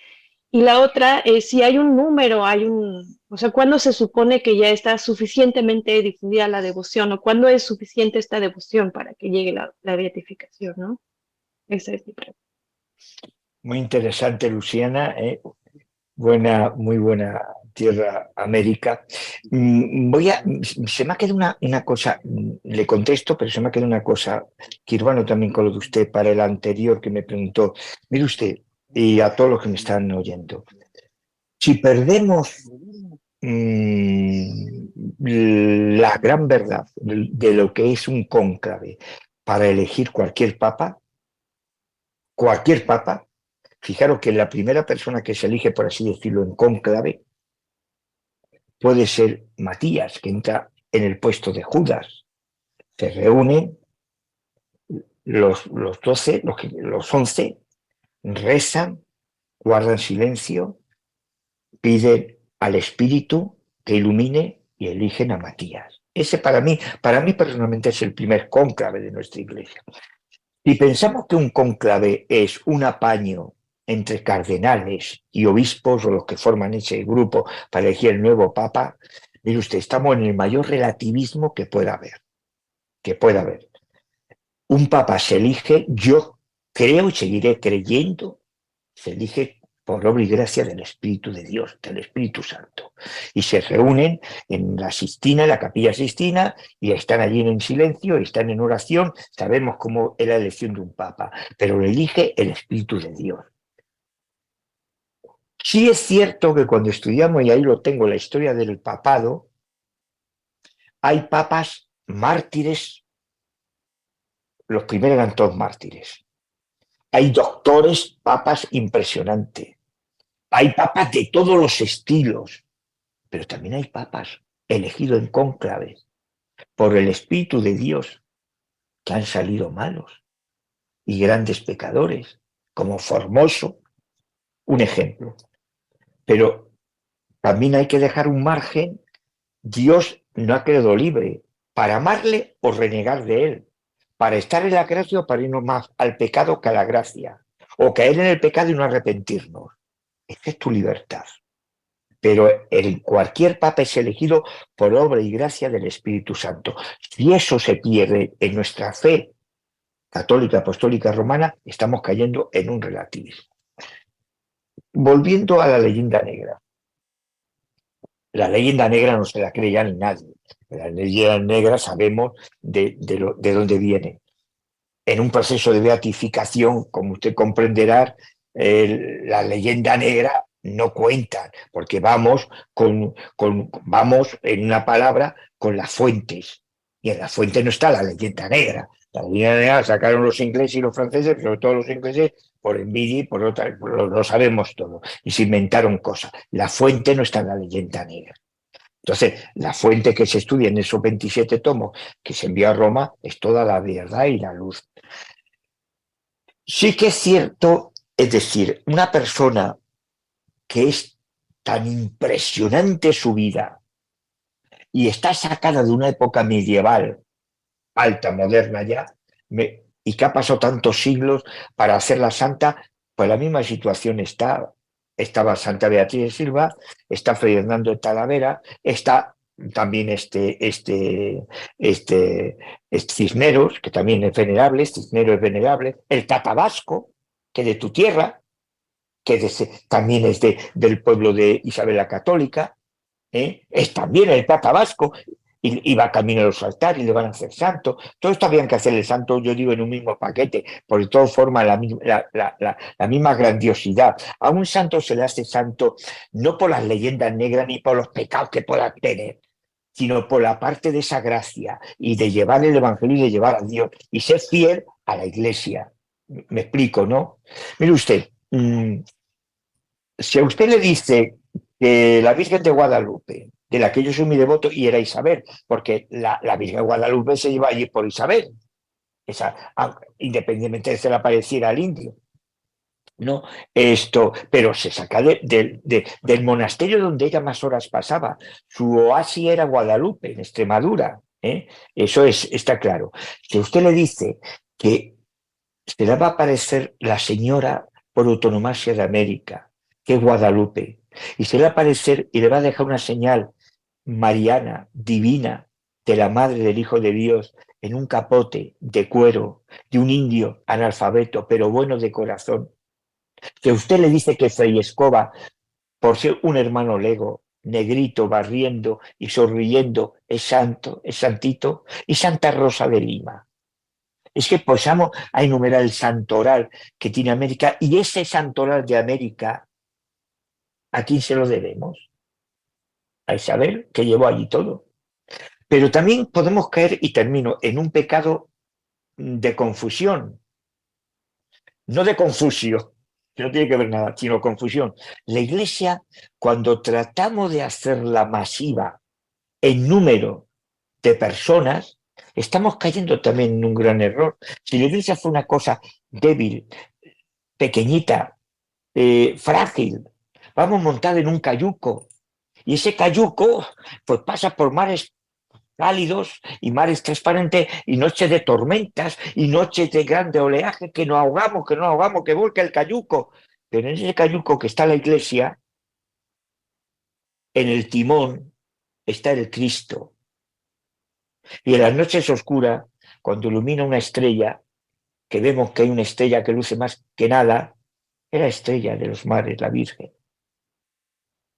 Y la otra es si hay un número, o sea, ¿cuándo se supone que ya está suficientemente difundida la devoción, o cuándo es suficiente esta devoción para que llegue la beatificación, ¿no? Esa es mi pregunta. Muy interesante, Luciana. Muy buena tierra, América. Se me ha quedado una cosa, le contesto, pero se me ha quedado una cosa, que Urbano también con lo de usted, para el anterior que me preguntó. Mire usted, y a todos los que me están oyendo, Si perdemos la gran verdad de lo que es un cónclave para elegir cualquier papa, fijaros que la primera persona que se elige, por así decirlo, en cónclave, puede ser Matías, que entra en el puesto de Judas. Se reúnen los 12, los 11, rezan, guardan silencio, piden al Espíritu que ilumine y eligen a Matías. Ese para mí personalmente es el primer cónclave de nuestra iglesia. Si pensamos que un cónclave es un apaño entre cardenales y obispos o los que forman ese grupo para elegir el nuevo papa, mire usted, estamos en el mayor relativismo que pueda haber. Un papa se elige, yo creo y seguiré creyendo, se elige por obra y gracia del Espíritu de Dios, del Espíritu Santo. Y se reúnen en la Sixtina, en la Capilla Sixtina, y están allí en silencio, están en oración. Sabemos cómo es la elección de un papa, pero lo elige el Espíritu de Dios. Sí es cierto que cuando estudiamos, y ahí lo tengo, la historia del papado, hay papas mártires, los primeros eran todos mártires. Hay doctores, papas impresionantes. Hay papas de todos los estilos, pero también hay papas elegidos en cónclave por el Espíritu de Dios que han salido malos y grandes pecadores, como Formoso, un ejemplo. Pero también hay que dejar un margen. Dios no ha creado libre para amarle o renegar de él, para estar en la gracia o para irnos más al pecado que a la gracia, o caer en el pecado y no arrepentirnos. Esa es tu libertad. Pero cualquier papa es elegido por obra y gracia del Espíritu Santo. Si eso se pierde en nuestra fe católica, apostólica, romana, estamos cayendo en un relativismo. Volviendo a la leyenda negra. La leyenda negra no se la cree ya ni nadie. La leyenda negra sabemos de dónde viene. En un proceso de beatificación, como usted comprenderá, la leyenda negra no cuenta, porque vamos en una palabra con las fuentes, y en las fuentes no está la leyenda negra. La leyenda negra la sacaron los ingleses y los franceses, sobre todo los ingleses, por envidia y por otra, lo sabemos todo, y se inventaron cosas. La fuente no está en la leyenda negra. Entonces, la fuente que se estudia en esos 27 tomos que se envió a Roma es toda la verdad y la luz. Sí que es cierto, es decir, una persona que es tan impresionante su vida y está sacada de una época medieval, alta, moderna ya, y que ha pasado tantos siglos para hacerla santa, pues la misma situación estaba Santa Beatriz de Silva, está Fray Hernando de Talavera, está también Cisneros, que también es venerable, Cisneros es venerable, el Tatabasco, que de tu tierra, que también es del pueblo de Isabel la Católica, es también el Tatabasco, y va camino a los altares y le van a hacer santo. Todo esto habían que hacerle santo, yo digo, en un mismo paquete, porque de todas formas la misma grandiosidad. A un santo se le hace santo no por las leyendas negras ni por los pecados que pueda tener, sino por la parte de esa gracia y de llevar el Evangelio y de llevar a Dios y ser fiel a la Iglesia. Me explico, ¿no? Mire usted, si a usted le dice que la Virgen de Guadalupe, de la que yo soy muy devoto, y era Isabel, porque la Virgen de Guadalupe se lleva allí por Isabel, independientemente de que se le apareciera al indio. No, pero se saca del monasterio donde ella más horas pasaba. Su oasis era Guadalupe, en Extremadura. Eso está claro. Si usted le dice que se le va a aparecer la señora por autonomasia de América, que es Guadalupe, y se le va a aparecer y le va a dejar una señal mariana, divina, de la madre del Hijo de Dios, en un capote de cuero, de un indio analfabeto, pero bueno de corazón, que usted le dice que Fray Escoba, por ser un hermano lego, negrito, barriendo y sonriendo, es santo, es santito, y Santa Rosa de Lima. Es que pasamos a enumerar el santoral que tiene América, y ese santoral de América ¿A quién se lo debemos? A Isabel, que llevó allí todo. Pero también podemos caer, y termino, en un pecado de confusión, no de Confucio, que no tiene que ver nada, sino confusión. La Iglesia, cuando tratamos de hacerla masiva en número de personas, estamos cayendo también en un gran error. Si la Iglesia fue una cosa débil, pequeñita, frágil, vamos montada en un cayuco, y ese cayuco pues pasa por mares cálidos y mares transparentes y noches de tormentas y noches de grande oleaje que nos ahogamos, que volca el cayuco. Pero en ese cayuco que está la Iglesia, en el timón está el Cristo. Y en las noches oscuras, cuando ilumina una estrella, que vemos que hay una estrella que luce más que nada, es la estrella de los mares, la Virgen.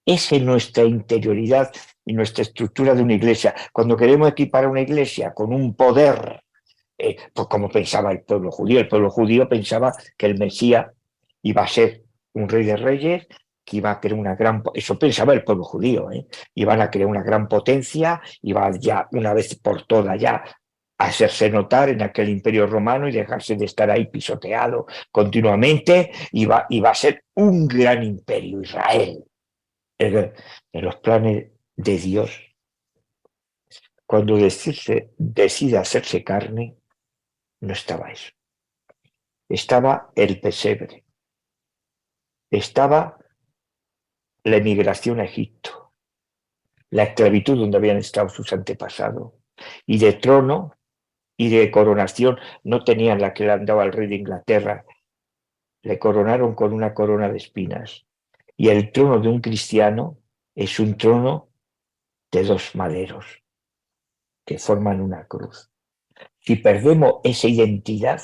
Esa es nuestra interioridad y nuestra estructura de una iglesia. Cuando queremos equipar a una iglesia con un poder, pues como pensaba el pueblo judío pensaba que el Mesías iba a ser un rey de reyes, que iba a crear una gran... Eso pensaba el pueblo judío, iban a crear una gran potencia, iba ya una vez por todas ya a hacerse notar en aquel imperio romano y dejarse de estar ahí pisoteado continuamente, iba a ser un gran imperio, Israel. En los planes de Dios, cuando decide hacerse carne, no estaba eso. Estaba el pesebre, estaba la emigración a Egipto, la esclavitud donde habían estado sus antepasados, y de trono y de coronación no tenían la que le han dado al rey de Inglaterra, le coronaron con una corona de espinas. Y el trono de un cristiano es un trono de dos maderos que forman una cruz. Si perdemos esa identidad,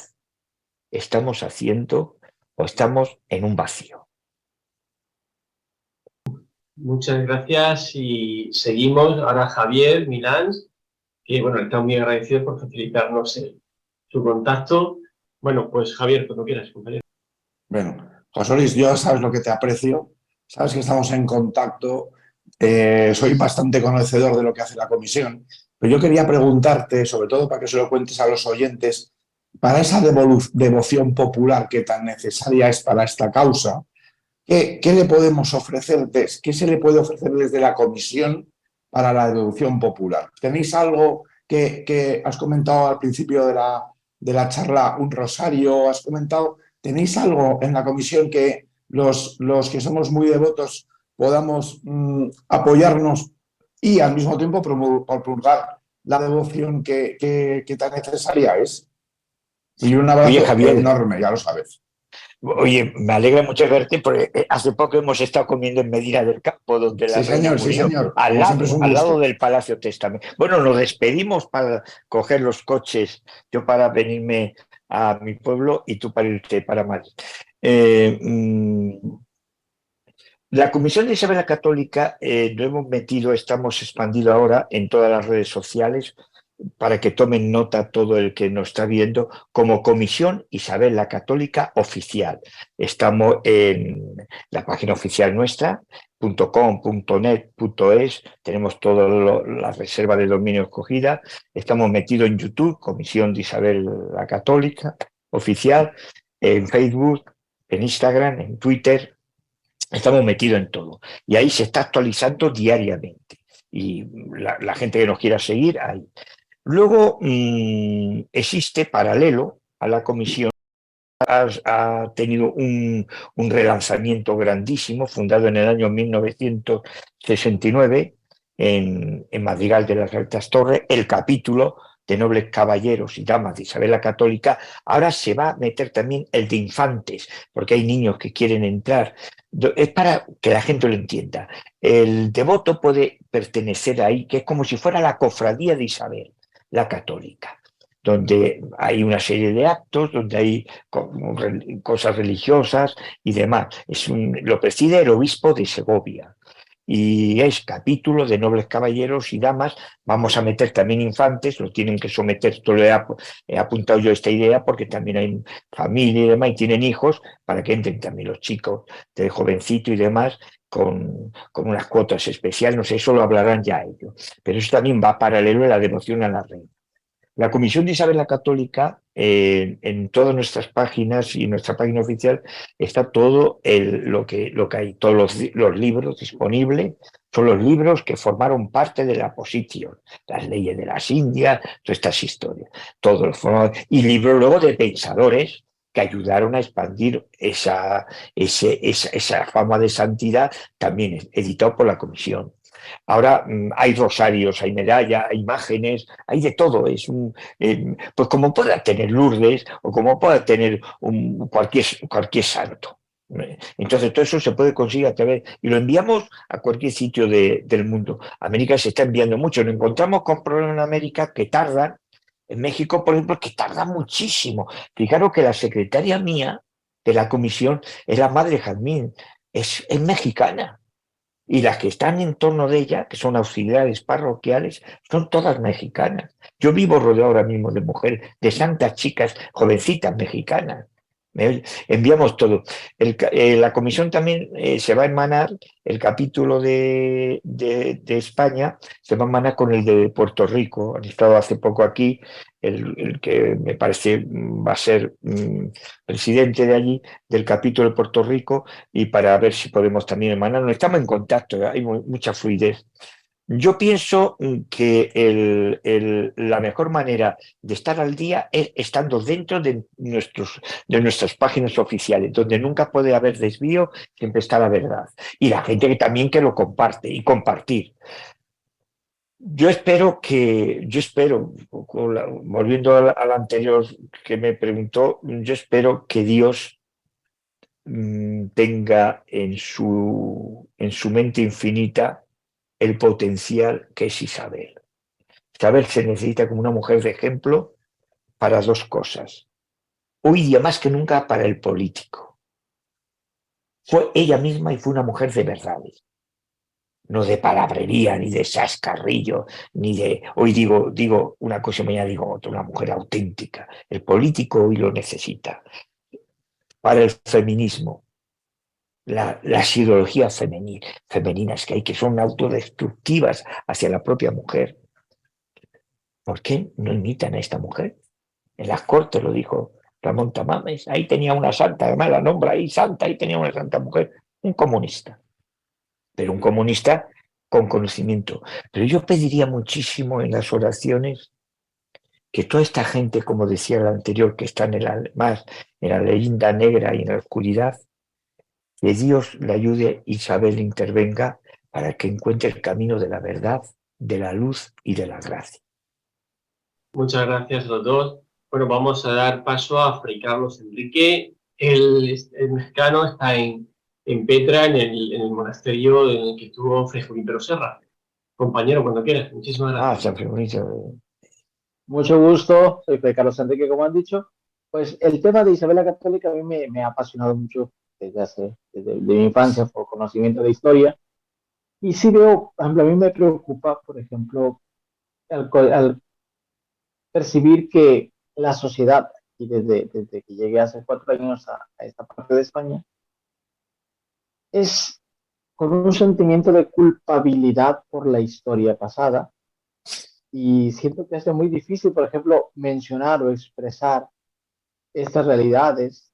estamos haciendo o estamos en un vacío. Muchas gracias y seguimos. Ahora Javier Milán, que bueno, está muy agradecido por facilitarnos su contacto. Bueno, pues Javier, cuando quieras, compañero. Bueno, José Luis, yo sabes lo que te aprecio, sabes que estamos en contacto, soy bastante conocedor de lo que hace la comisión, pero yo quería preguntarte, sobre todo para que se lo cuentes a los oyentes, para esa devoción popular que tan necesaria es para esta causa, ¿qué le podemos ofrecer? ¿Qué se le puede ofrecer desde la comisión para la devoción popular? ¿Tenéis algo que has comentado al principio de la charla, un rosario, has comentado... ¿Tenéis algo en la comisión que los que somos muy devotos podamos apoyarnos y al mismo tiempo promulgar la devoción que tan necesaria es? Y un abrazo enorme, ya lo sabes. Oye, me alegra mucho verte porque hace poco hemos estado comiendo en Medina del Campo, donde la reina murió, sí, señor. al lado del Palacio Testamento. Bueno, nos despedimos para coger los coches, yo para venirme a mi pueblo y tú para irte para Madrid. La Comisión de Isabel la Católica lo hemos metido, estamos expandido ahora en todas las redes sociales para que tomen nota todo el que nos está viendo, como Comisión Isabel la Católica Oficial. Estamos en la página oficial nuestra, .com.net.es, tenemos toda la reserva de dominio escogida, estamos metidos en YouTube, Comisión de Isabel la Católica Oficial, en Facebook, en Instagram, en Twitter, estamos metidos en todo. Y ahí se está actualizando diariamente. Y la gente que nos quiera seguir, ahí. Luego existe, paralelo a la comisión, ha tenido un relanzamiento grandísimo, fundado en el año 1969 en Madrigal de las Altas Torres, el capítulo de nobles caballeros y damas de Isabel la Católica. Ahora se va a meter también el de infantes, porque hay niños que quieren entrar. Es para que la gente lo entienda. El devoto puede pertenecer ahí, que es como si fuera la cofradía de Isabel la Católica, donde hay una serie de actos, donde hay cosas religiosas y demás. Lo preside el obispo de Segovia y es capítulo de nobles caballeros y damas. Vamos a meter también infantes, lo tienen que someter, esto he apuntado yo esta idea porque también hay familia y demás y tienen hijos, para que entren también los chicos de jovencito y demás, con unas cuotas especiales, no sé, eso lo hablarán ya ellos. Pero eso también va paralelo a la devoción a la reina. La Comisión de Isabel la Católica, en todas nuestras páginas y nuestra página oficial, está todo lo que hay, todos los libros disponibles, son los libros que formaron parte de la posición, las leyes de las Indias, todas estas historias, todos y libros luego de pensadores que ayudaron a expandir esa fama de santidad, también editado por la Comisión. Ahora hay rosarios, hay medallas, hay imágenes, hay de todo. Pues como pueda tener Lourdes o como pueda tener cualquier santo. Entonces todo eso se puede conseguir a través, y lo enviamos a cualquier sitio del mundo. América se está enviando mucho. Nos encontramos con problemas en América que tardan. En México, por ejemplo, que tarda muchísimo. Fijaros que la secretaria mía de la comisión es la madre Jazmín, es mexicana. Y las que están en torno de ella, que son auxiliares parroquiales, son todas mexicanas. Yo vivo rodeado ahora mismo de mujeres, de santas chicas, jovencitas mexicanas. Enviamos todo. La comisión también se va a emanar, el capítulo de España se va a emanar con el de Puerto Rico. Han estado hace poco aquí, el que me parece va a ser presidente de allí, del capítulo de Puerto Rico, y para ver si podemos también emanar. Estamos en contacto, hay mucha fluidez. Yo pienso que la mejor manera de estar al día es estando dentro de nuestras páginas oficiales, donde nunca puede haber desvío, siempre está la verdad. Y la gente que lo comparte y compartir. Yo espero, volviendo al anterior que me preguntó, yo espero que Dios tenga en su mente infinita el potencial que es Isabel. Isabel se necesita como una mujer de ejemplo para dos cosas. Hoy día más que nunca para el político. Fue ella misma y fue una mujer de verdades. No de palabrería, ni de chascarrillo, ni de hoy digo una cosa y mañana digo otra, una mujer auténtica. El político hoy lo necesita. Para el feminismo, las ideologías femeninas que son autodestructivas hacia la propia mujer. ¿Por qué no imitan a esta mujer? En las Cortes lo dijo Ramón Tamames, ahí tenía una santa, además la nombra ahí santa, ahí tenía una santa mujer, un comunista, pero un comunista con conocimiento. Pero yo pediría muchísimo en las oraciones que toda esta gente, como decía el anterior, que está en la leyenda negra y en la oscuridad, que Dios le ayude, Isabel intervenga para que encuentre el camino de la verdad, de la luz y de la gracia. Muchas gracias a los dos. Bueno, vamos a dar paso a Fray Carlos Enrique. El mexicano está en Petra, en el monasterio en el que estuvo Fray Junípero Serra. Compañero, cuando quieras. Muchísimas gracias. San Junípero. Mucho gusto, soy Fray Carlos Enrique, como han dicho. Pues el tema de Isabel la Católica a mí me ha apasionado mucho desde mi infancia por conocimiento de historia. Y sí veo, por ejemplo, a mí me preocupa, por ejemplo, al percibir que la sociedad, y desde que llegué hace 4 años a esta parte de España, es con un sentimiento de culpabilidad por la historia pasada, y siento que es muy difícil, por ejemplo, mencionar o expresar estas realidades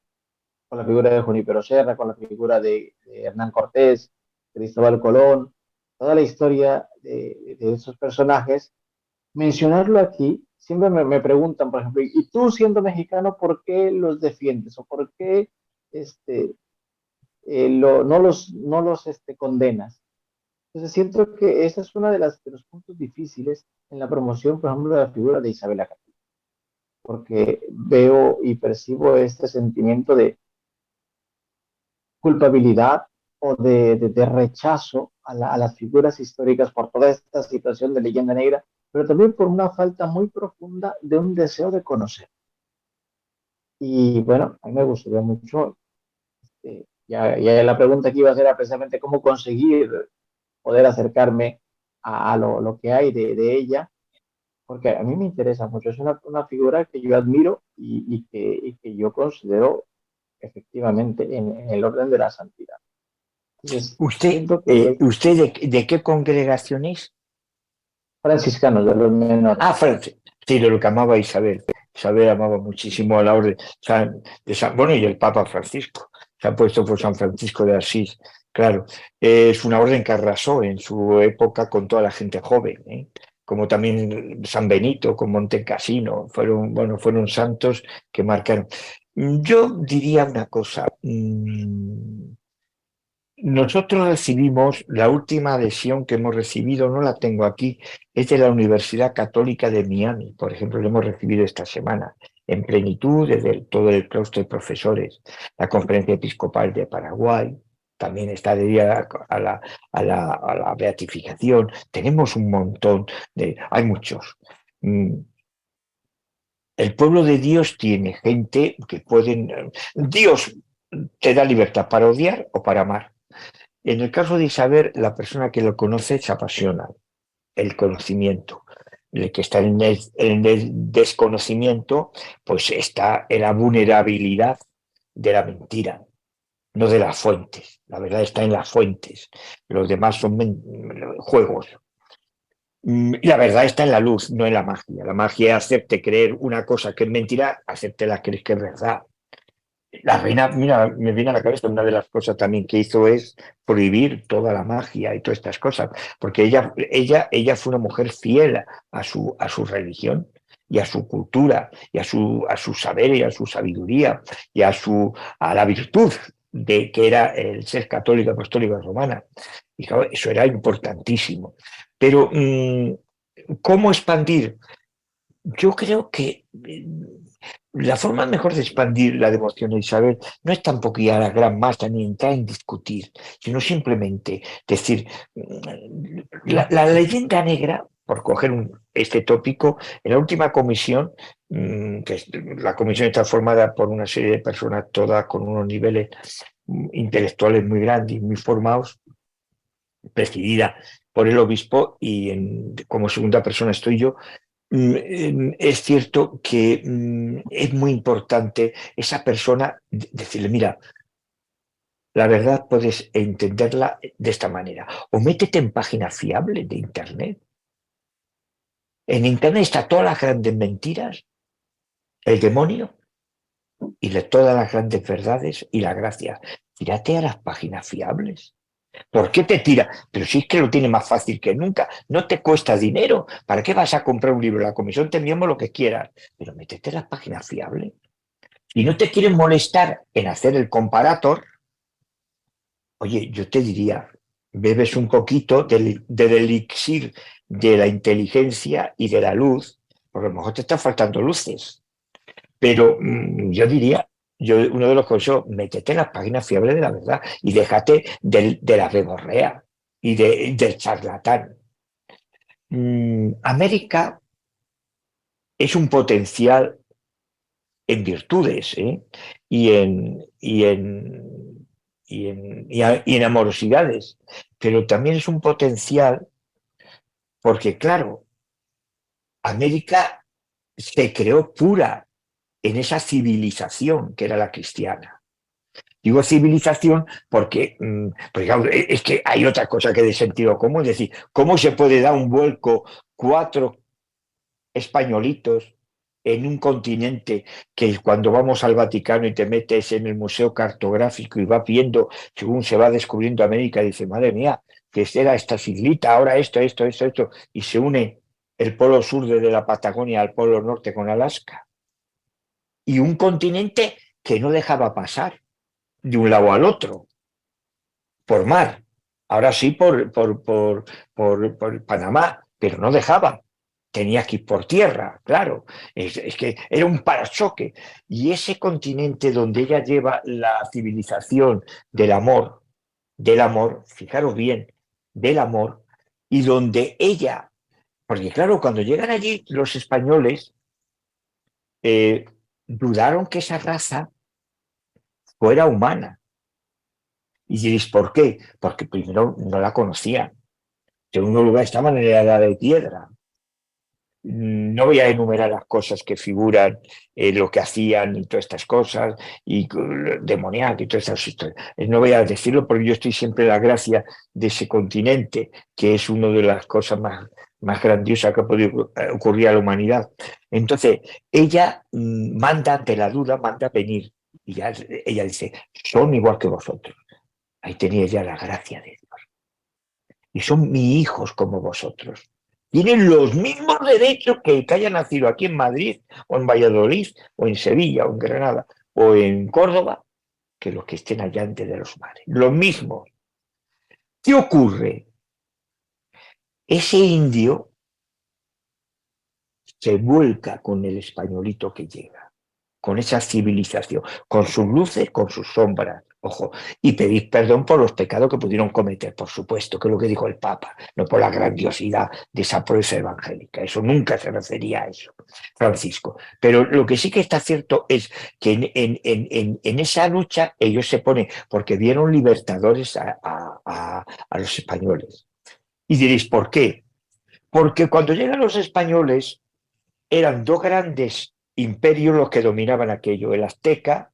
con la figura de Junípero Serra, con la figura de Hernán Cortés, de Cristóbal Colón, toda la historia de esos personajes. Mencionarlo aquí, siempre me preguntan, por ejemplo, y tú siendo mexicano, ¿por qué los defiendes? ¿O por qué no los condenas? Entonces siento que esa es una de los puntos difíciles en la promoción, por ejemplo, de la figura de Isabel la Católica, porque veo y percibo este sentimiento de culpabilidad o de rechazo a las figuras históricas por toda esta situación de leyenda negra, pero también por una falta muy profunda de un deseo de conocer. Y bueno, a mí me gustaría mucho, ya la pregunta que iba a hacer era precisamente cómo conseguir poder acercarme a lo que hay de ella, porque a mí me interesa mucho, es una figura que yo admiro y que yo considero efectivamente en el orden de la santidad. ¿Usted, de qué congregación es? Franciscanos de los menores. Ah, sí, de lo que amaba Isabel. Isabel amaba muchísimo a la orden bueno, y el Papa Francisco. Se ha puesto por San Francisco de Asís. Claro, es una orden que arrasó en su época con toda la gente joven, ¿eh? Como también San Benito, con Montecassino, fueron santos que marcaron. Yo diría una cosa. Nosotros recibimos, la última adhesión que hemos recibido, no la tengo aquí, es de la Universidad Católica de Miami, por ejemplo, lo hemos recibido esta semana, en plenitud, desde todo el claustro de profesores. La Conferencia Episcopal de Paraguay también está adherida a la beatificación. Tenemos un montón hay muchos. El pueblo de Dios tiene gente que pueden... Dios te da libertad para odiar o para amar. En el caso de Isabel, la persona que lo conoce se apasiona, el conocimiento. El que está en el desconocimiento, pues está en la vulnerabilidad de la mentira, no de las fuentes. La verdad está en las fuentes. Los demás son juegos. Y la verdad está en la luz, no en la magia. La magia es hacerte creer una cosa que es mentira, hacerte la creer que es verdad. La reina, mira, me viene a la cabeza, una de las cosas también que hizo es prohibir toda la magia y todas estas cosas, porque ella fue una mujer fiel a su religión y a su cultura y a su saber y a su sabiduría y a la virtud de que era el ser católica, apostólica romana. Y claro, eso era importantísimo. Pero, ¿cómo expandir? Yo creo que la forma mejor de expandir la devoción de Isabel no es tampoco ir a la gran masa ni entrar en discutir, sino simplemente decir, la leyenda negra, por coger este tópico, en la última comisión, la comisión está formada por una serie de personas todas con unos niveles intelectuales muy grandes y muy formados, presidida por el obispo y como segunda persona estoy yo. Es cierto que es muy importante esa persona decirle, mira, la verdad puedes entenderla de esta manera. O métete en páginas fiables de Internet. En Internet está todas las grandes mentiras, el demonio y todas las grandes verdades y la gracia. Tírate a las páginas fiables. ¿Por qué te tira? Pero si es que lo tiene más fácil que nunca, no te cuesta dinero. ¿Para qué vas a comprar un libro? La comisión te enviamos lo que quieras, pero métete en las páginas fiables. Y no te quieren molestar en hacer el comparator. Oye, yo te diría, bebes un poquito del elixir de la inteligencia y de la luz, porque a lo mejor te están faltando luces. Pero yo diría, uno de los consejos, métete en las páginas fiables de la verdad y déjate de la verborrea y del charlatán. América es un potencial en virtudes, y en amorosidades, pero también es un potencial porque, claro, América se creó pura en esa civilización que era la cristiana. Digo civilización porque claro, es que hay otra cosa que de sentido común, es decir, ¿cómo se puede dar un vuelco 4 españolitos en un continente que cuando vamos al Vaticano y te metes en el museo cartográfico y vas viendo, según se va descubriendo América, dice, madre mía, que era esta islita, ahora esto, y se une el polo sur de la Patagonia al polo norte con Alaska? Y un continente que no dejaba pasar de un lado al otro, por mar. Ahora sí por Panamá, pero no dejaba. Tenía que ir por tierra, claro. Es que era un parachoque. Y ese continente donde ella lleva la civilización del amor, fijaros bien, del amor, y donde ella, porque claro, cuando llegan allí los españoles, dudaron que esa raza fuera humana. Y diréis, ¿por qué? Porque primero no la conocían. En segundo lugar, estaban en la edad de piedra. No voy a enumerar las cosas que figuran, lo que hacían y todas estas cosas, y demoníaco y todas estas historias. No voy a decirlo porque yo estoy siempre en la gracia de ese continente, que es una de las cosas más grandiosas que ha podido ocurrir a la humanidad. Entonces, ella manda ante la duda, manda venir. Y ya, ella dice, son igual que vosotros. Ahí tenía ya la gracia de Dios. Y son mis hijos como vosotros. Tienen los mismos derechos que el que haya nacido aquí en Madrid, o en Valladolid, o en Sevilla, o en Granada, o en Córdoba, que los que estén allá antes de los mares. Lo mismo. ¿Qué ocurre? Ese indio se vuelca con el españolito que llega, con esa civilización, con sus luces, con sus sombras. Ojo, y pedir perdón por los pecados que pudieron cometer, por supuesto, que es lo que dijo el Papa, no por la grandiosidad de esa proeza evangélica. Eso nunca se refería a eso, Francisco. Pero lo que sí que está cierto es que en esa lucha ellos se ponen, porque vieron libertadores a los españoles. Y diréis, ¿por qué? Porque cuando llegan los españoles eran dos grandes imperios los que dominaban aquello, el azteca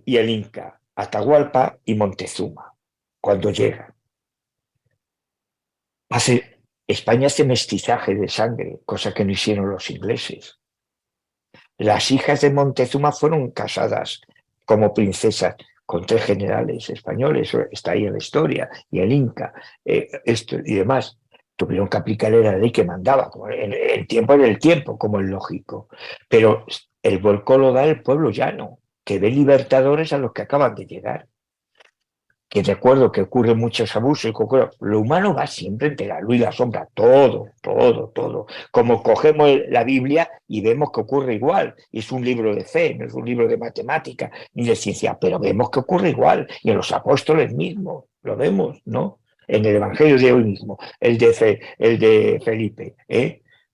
y el inca, Atahualpa y Montezuma, cuando llegan. España hace mestizaje de sangre, cosa que no hicieron los ingleses. Las hijas de Montezuma fueron casadas como princesas con 3 generales españoles, está ahí en la historia, y el inca, esto y demás. Tuvieron que aplicar la ley que mandaba, como el tiempo era el tiempo, como es lógico. Pero el vuelco lo da el pueblo llano, que ve libertadores a los que acaban de llegar. Que recuerdo que ocurren muchos abusos, lo humano va siempre entre la luz y la sombra, todo. Como cogemos la Biblia y vemos que ocurre igual. Es un libro de fe, no es un libro de matemática ni de ciencia, pero vemos que ocurre igual. Y en los apóstoles mismos, lo vemos, ¿no? En el Evangelio de hoy mismo, el de Felipe,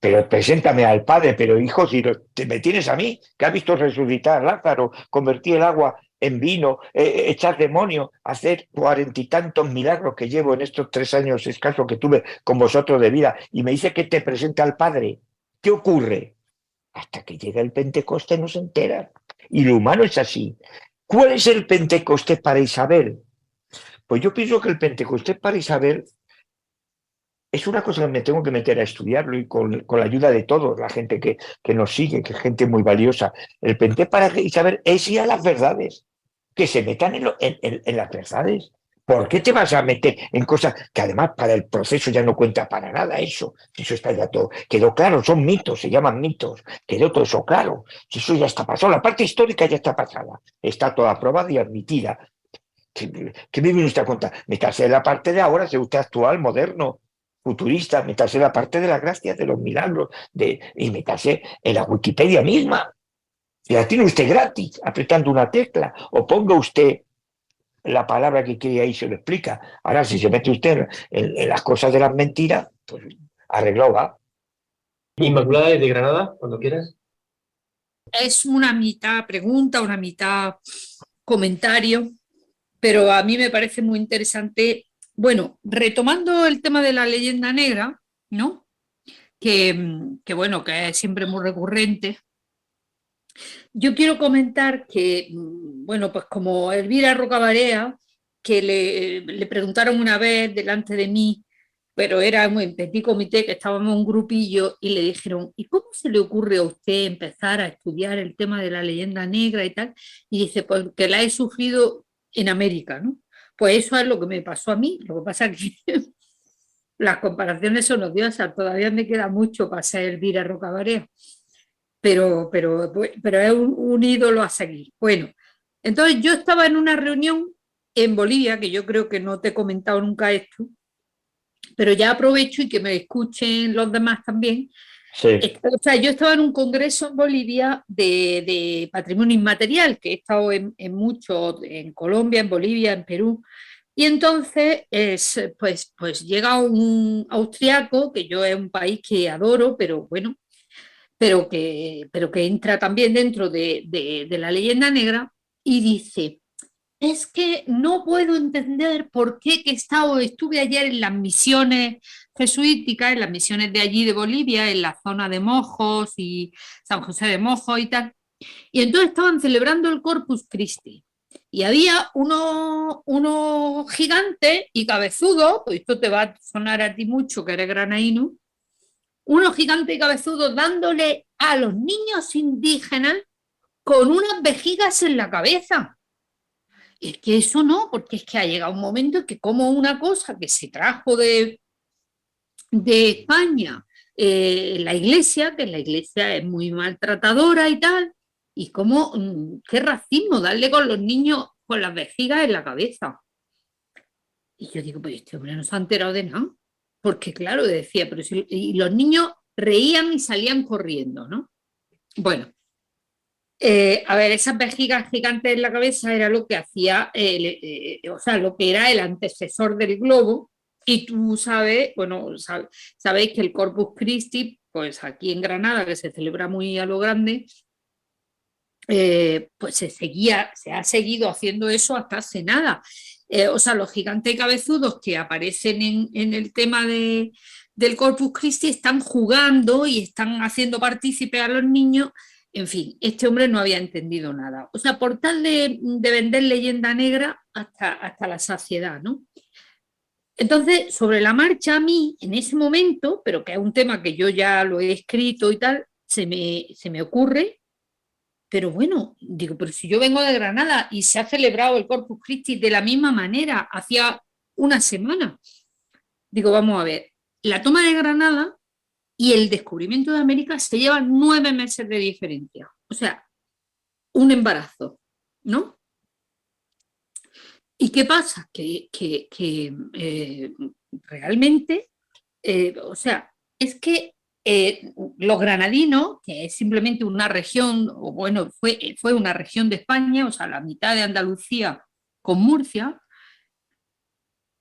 Pero preséntame al Padre, pero hijo, si me tienes a mí, que has visto resucitar a Lázaro, convertir el agua en vino, echar demonios, hacer 40 y tantos milagros que llevo en estos 3 años escasos que tuve con vosotros de vida, y me dice que te presenta al Padre. ¿Qué ocurre? Hasta que llega el Pentecostés no se entera. Y lo humano es así. ¿Cuál es el Pentecostés para Isabel? Pues yo pienso que el Pentecostés para Isabel es una cosa que me tengo que meter a estudiarlo, y con la ayuda de todos, la gente que nos sigue, que es gente muy valiosa. El Pentecostés para Isabel es ir a las verdades, que se metan en las verdades. ¿Por qué te vas a meter en cosas que además para el proceso ya no cuenta para nada eso? Eso está ya todo. Quedó claro, son mitos, se llaman mitos. Quedó todo eso claro. Eso ya está pasado. La parte histórica ya está pasada. Está toda aprobada y admitida. ¿Qué me viene usted a contar? Meterse en la parte de ahora, se usted actual, moderno, futurista, meterse en la parte de las gracias, de los milagros, y meterse en la Wikipedia misma. Si la tiene usted gratis, apretando una tecla, o ponga usted la palabra que quiere ahí, se lo explica. Ahora, si se mete usted en las cosas de las mentiras, pues arreglado va. Inmaculada desde Granada, cuando quieras. Es una mitad pregunta, una mitad comentario, pero a mí me parece muy interesante. Bueno, retomando el tema de la leyenda negra, ¿no? Que bueno, que es siempre muy recurrente. Yo quiero comentar que, bueno, pues como Elvira Rocabarea, que le preguntaron una vez delante de mí, pero era en petit comité, que estábamos en un grupillo, y le dijeron, ¿y cómo se le ocurre a usted empezar a estudiar el tema de la leyenda negra y tal? Y dice, pues que la he sufrido en América, ¿no? Pues eso es lo que me pasó a mí. Lo que pasa es que las comparaciones son odiosas, todavía me queda mucho para ser Elvira Rocabarea, pero es un ídolo a seguir. Bueno, entonces yo estaba en una reunión en Bolivia, que yo creo que no te he comentado nunca esto, pero ya aprovecho y que me escuchen los demás también. Sí. O sea, yo estaba en un congreso en Bolivia de patrimonio inmaterial, que he estado en muchos, en Colombia, en Bolivia, en Perú, y entonces pues llega un austriaco, que yo es un país que adoro, pero bueno, pero que entra también dentro de la leyenda negra, y dice, es que no puedo entender por qué estuve ayer en las misiones jesuíticas, en las misiones de allí de Bolivia, en la zona de Mojos y San José de Mojos y tal. Y entonces estaban celebrando el Corpus Christi. Y había unos gigantes y cabezudos, pues esto te va a sonar a ti mucho, que eres granaíno, unos gigantes y cabezudos dándole a los niños indígenas con unas vejigas en la cabeza. Y es que eso no, porque es que ha llegado un momento en que como una cosa que se trajo de España, la iglesia, que la iglesia es muy maltratadora y tal, y como, qué racismo, darle con los niños con las vejigas en la cabeza. Y yo digo, pues este hombre no se ha enterado de nada, porque claro, decía, pero si, y los niños reían y salían corriendo, ¿no? Bueno, a ver, esas vejigas gigantes en la cabeza era lo que hacía, o sea, lo que era el antecesor del globo. Y tú sabes, bueno, sabéis que el Corpus Christi, pues aquí en Granada, que se celebra muy a lo grande, pues se ha seguido haciendo eso hasta hace nada. O sea, los gigantes cabezudos que aparecen en el tema del Corpus Christi están jugando y están haciendo partícipe a los niños. En fin, este hombre no había entendido nada. O sea, por tal de vender leyenda negra hasta la saciedad, ¿no? Entonces, sobre la marcha, a mí, en ese momento, pero que es un tema que yo ya lo he escrito y tal, se me ocurre, pero bueno, digo, pero si yo vengo de Granada y se ha celebrado el Corpus Christi de la misma manera, hacía una semana, digo, vamos a ver, la toma de Granada y el descubrimiento de América se llevan 9 meses de diferencia, o sea, un embarazo, ¿no? ¿Y qué pasa? Que realmente, o sea, es que los granadinos, que es simplemente una región, o bueno, fue una región de España, o sea, la mitad de Andalucía con Murcia,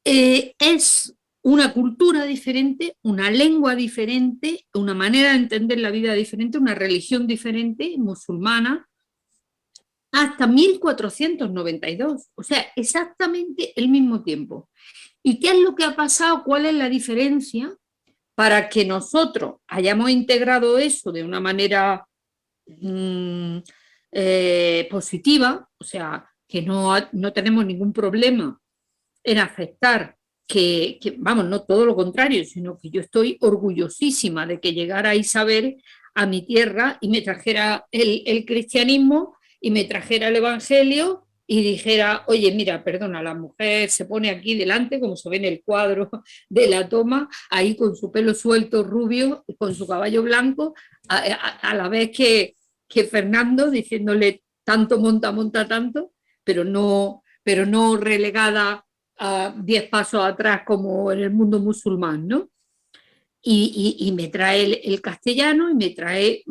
es una cultura diferente, una lengua diferente, una manera de entender la vida diferente, una religión diferente, musulmana, hasta 1492, o sea, exactamente el mismo tiempo. ¿Y qué es lo que ha pasado? ¿Cuál es la diferencia para que nosotros hayamos integrado eso de una manera positiva? O sea, que no tenemos ningún problema en aceptar que, vamos, no todo lo contrario, sino que yo estoy orgullosísima de que llegara Isabel a mi tierra y me trajera el cristianismo y me trajera el evangelio y dijera, oye, mira, perdona, la mujer se pone aquí delante, como se ve en el cuadro de la toma, ahí con su pelo suelto, rubio, con su caballo blanco, a la vez que Fernando, diciéndole tanto monta tanto, pero no relegada a 10 pasos atrás como en el mundo musulmán, ¿no? Y me trae el castellano y me trae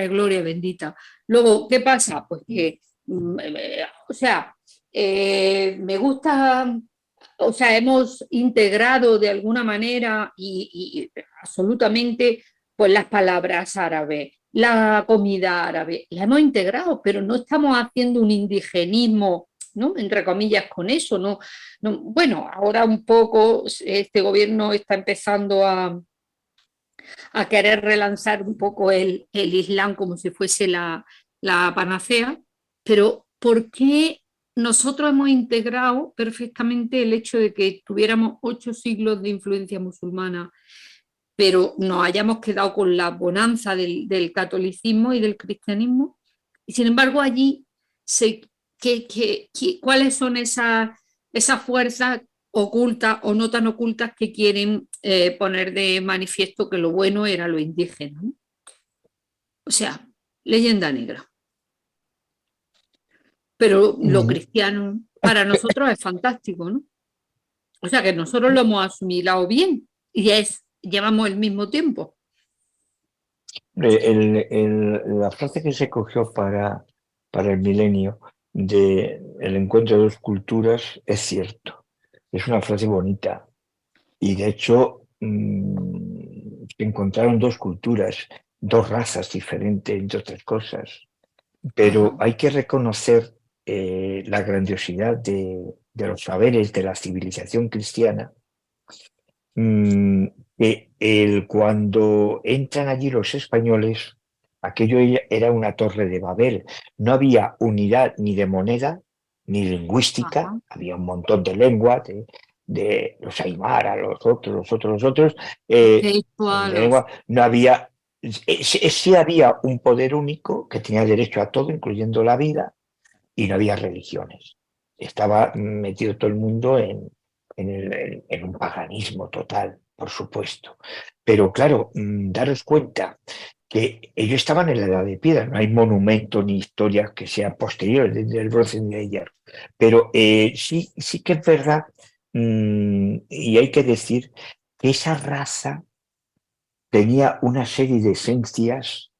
gloria bendita. Luego, ¿qué pasa? Pues que, o sea, me gusta, o sea, hemos integrado de alguna manera y absolutamente pues las palabras árabes, la comida árabe, la hemos integrado, pero no estamos haciendo un indigenismo, ¿no? Entre comillas, con eso, ¿no? Bueno, ahora un poco este gobierno está empezando a querer relanzar un poco el Islam como si fuese la panacea, pero ¿por qué nosotros hemos integrado perfectamente el hecho de que tuviéramos 8 siglos de influencia musulmana, pero nos hayamos quedado con la bonanza del catolicismo y del cristianismo? Y sin embargo allí, ¿cuáles son esas fuerzas ocultas o no tan ocultas que quieren poner de manifiesto que lo bueno era lo indígena, ¿no? O sea, leyenda negra. Pero lo cristiano para nosotros es fantástico, ¿no? O sea, que nosotros lo hemos asimilado bien y llevamos el mismo tiempo. La frase que se cogió para el milenio del encuentro de dos culturas es cierto. Es una frase bonita. Y de hecho, se encontraron 2 culturas, 2 razas diferentes, entre otras cosas. Pero hay que reconocer la grandiosidad de los saberes de la civilización cristiana, que cuando entran allí los españoles, aquello era una torre de Babel. No había unidad ni de moneda ni lingüística. Ajá. Había un montón de lenguas, de los aymara, los otros. Quechua, De lengua. No había, sí había un poder único que tenía derecho a todo, incluyendo la vida, y no había religiones. Estaba metido todo el mundo en un paganismo total, por supuesto. Pero claro, daros cuenta que ellos estaban en la Edad de Piedra, no hay monumento ni historia que sea posterior desde el bronce ni de hierro. Pero sí que es verdad, y hay que decir que esa raza tenía una serie de esencias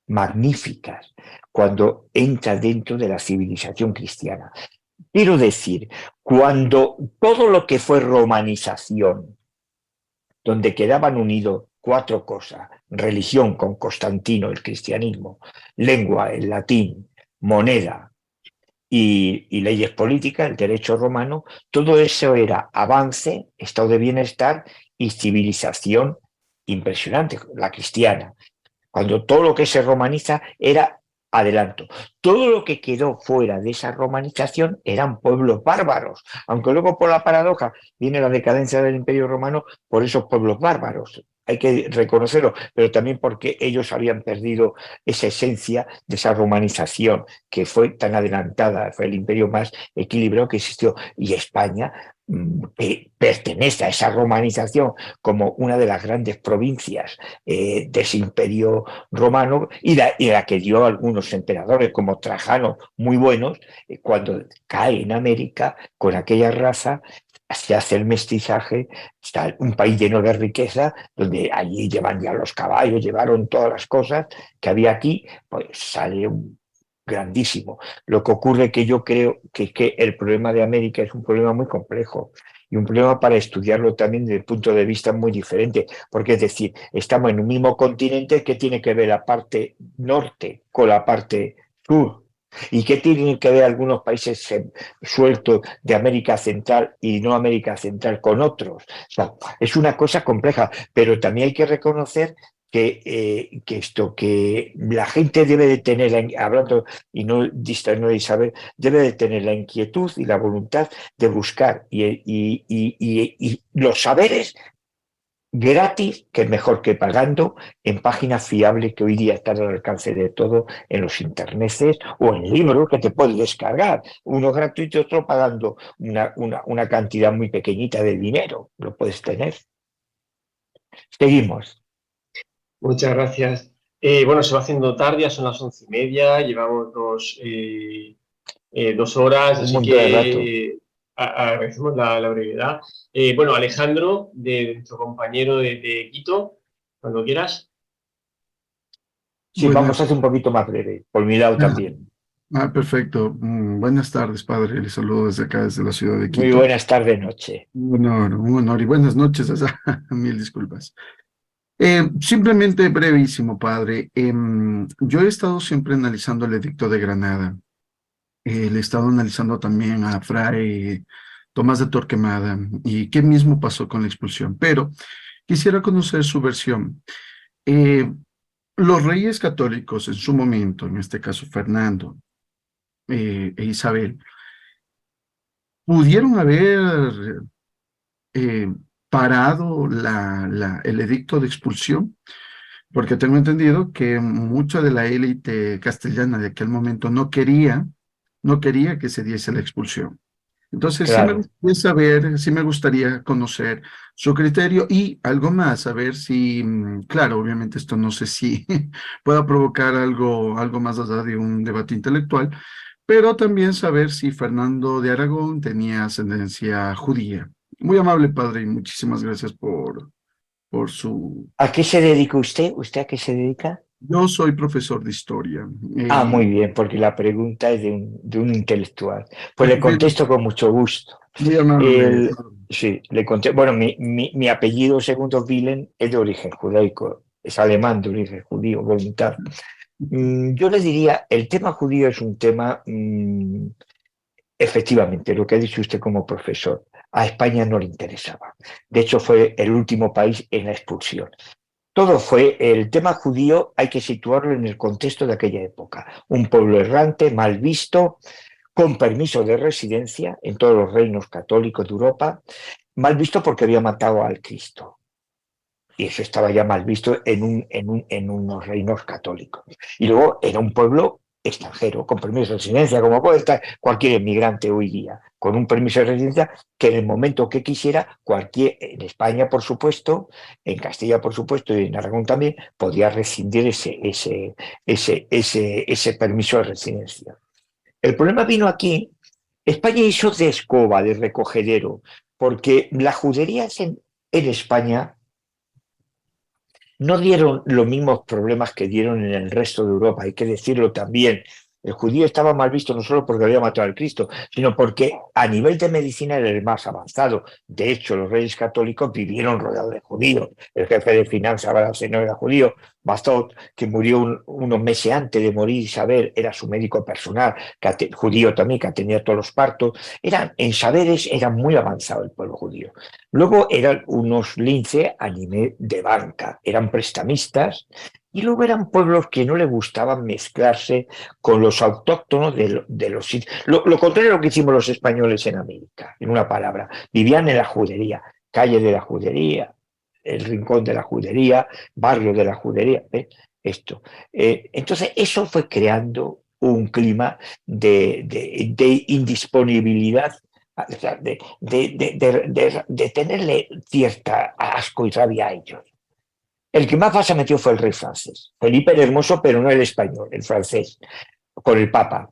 magníficas cuando entra dentro de la civilización cristiana. Quiero decir, cuando todo lo que fue romanización, donde quedaban unidos 4 cosas: religión con Constantino, el cristianismo; lengua, el latín; moneda y leyes políticas, el derecho romano, todo eso era avance, estado de bienestar y civilización impresionante, la cristiana. Cuando todo lo que se romaniza era adelanto. Todo lo que quedó fuera de esa romanización eran pueblos bárbaros, aunque luego por la paradoja viene la decadencia del Imperio Romano por esos pueblos bárbaros. Hay que reconocerlo, pero también porque ellos habían perdido esa esencia de esa romanización que fue tan adelantada, fue el imperio más equilibrado que existió. Y España, que pertenece a esa romanización como una de las grandes provincias de ese imperio romano, y la que dio algunos emperadores como Trajano muy buenos, cuando cae en América con aquella raza, se hace el mestizaje, está un país lleno de riqueza, donde allí llevan ya los caballos, llevaron todas las cosas que había aquí, pues sale un grandísimo. Lo que ocurre que yo creo que el problema de América es un problema muy complejo y un problema para estudiarlo también desde el punto de vista muy diferente, porque es decir, estamos en un mismo continente que tiene que ver la parte norte con la parte sur. ¿Y qué tienen que ver algunos países sueltos de América Central y no América Central con otros? O sea, es una cosa compleja, pero también hay que reconocer que la gente debe de tener, hablando y no distraernos de Isabel, debe de tener la inquietud y la voluntad de buscar y los saberes gratis, que es mejor que pagando, en páginas fiables que hoy día están al alcance de todo en los internetes o en libros que te puedes descargar, uno gratuito y otro pagando una cantidad muy pequeñita de dinero, lo puedes tener. Seguimos. Muchas gracias. Bueno, se va haciendo tarde, ya son las 11:30, llevamos 2 horas, así que agradecemos la brevedad. Bueno, Alejandro, de nuestro compañero de Quito, cuando quieras. Sí, vamos a hacer un poquito más breve, por mi lado también. Perfecto. Buenas tardes, padre. Les saludo desde acá, desde la ciudad de Quito. Muy buenas tardes, noche. Un honor y buenas noches. Mil disculpas. Simplemente brevísimo, padre. Yo he estado siempre analizando el Edicto de Granada. Le he estado analizando también a Fray Tomás de Torquemada y qué mismo pasó con la expulsión. Pero quisiera conocer su versión. Los reyes católicos en su momento, en este caso Fernando e Isabel, pudieron haber parado el edicto de expulsión, porque tengo entendido que mucha de la élite castellana de aquel momento no quería que se diese la expulsión. Entonces, claro, sí me gustaría conocer su criterio y algo más, saber si, claro, obviamente esto no sé si pueda provocar algo más allá de un debate intelectual, pero también saber si Fernando de Aragón tenía ascendencia judía. Muy amable, padre, y muchísimas gracias por su... ¿A qué se dedica usted? ¿Usted a qué se dedica? Yo soy profesor de historia. Muy bien, porque la pregunta es de un intelectual. Pues le contesto con mucho gusto. Muy amable. Sí, le contesto. Bueno, mi apellido, segundo Vilen, es de origen judaico, es alemán de origen judío, voluntad. Yo le diría, el tema judío es un tema, efectivamente, lo que ha dicho usted como profesor. A España no le interesaba. De hecho, fue el último país en la expulsión. Todo fue, el tema judío hay que situarlo en el contexto de aquella época. Un pueblo errante, mal visto, con permiso de residencia en todos los reinos católicos de Europa, mal visto porque había matado al Cristo. Y eso estaba ya mal visto en unos reinos católicos. Y luego era un pueblo extranjero, con permiso de residencia, como puede estar cualquier inmigrante hoy día, con un permiso de residencia que en el momento que quisiera, en España, por supuesto, en Castilla, por supuesto, y en Aragón también, podía rescindir ese permiso de residencia. El problema vino aquí. España hizo de escoba, de recogedero, porque las juderías en España no dieron los mismos problemas que dieron en el resto de Europa, hay que decirlo también. El judío estaba mal visto no solo porque había matado al Cristo, sino porque a nivel de medicina era el más avanzado. De hecho, los reyes católicos vivieron rodeados de judíos. El jefe de finanzas no era judío. Bastot, que murió unos meses antes de morir Isabel, era su médico personal, judío también, que atendía todos los partos. En saberes era muy avanzado el pueblo judío. Luego eran unos linces a nivel de banca, eran prestamistas, y luego eran pueblos que no les gustaban mezclarse con los autóctonos de los sitios. Lo contrario de lo que hicimos los españoles en América, en una palabra. Vivían en la judería, calle de la judería, el rincón de la judería, barrio de la judería. Esto. Entonces, eso fue creando un clima de indisponibilidad, de tenerle cierta asco y rabia a ellos. El que más pasa metió fue el rey francés. Felipe el Hermoso, pero no el español, el francés, con el Papa.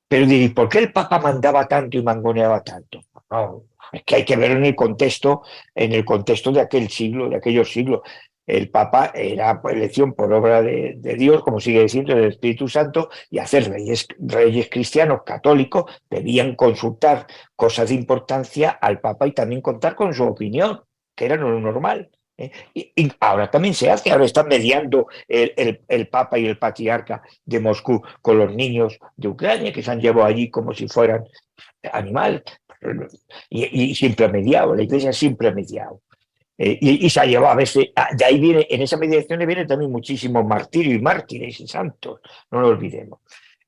Pero diréis, ¿por qué el Papa mandaba tanto y mangoneaba tanto? No, es que hay que verlo en el contexto de aquel siglo, de aquellos siglos. El Papa era elección por obra de Dios, como sigue diciendo, del Espíritu Santo, y hacer reyes cristianos católicos debían consultar cosas de importancia al Papa y también contar con su opinión, que era lo normal. Y ahora también se hace, ahora están mediando el Papa y el Patriarca de Moscú con los niños de Ucrania, que se han llevado allí como si fueran animales, y siempre ha mediado, la Iglesia siempre ha mediado. Y se ha llevado a veces, de ahí viene, en esa mediación le vienen también muchísimos martirios y mártires y santos, no lo olvidemos.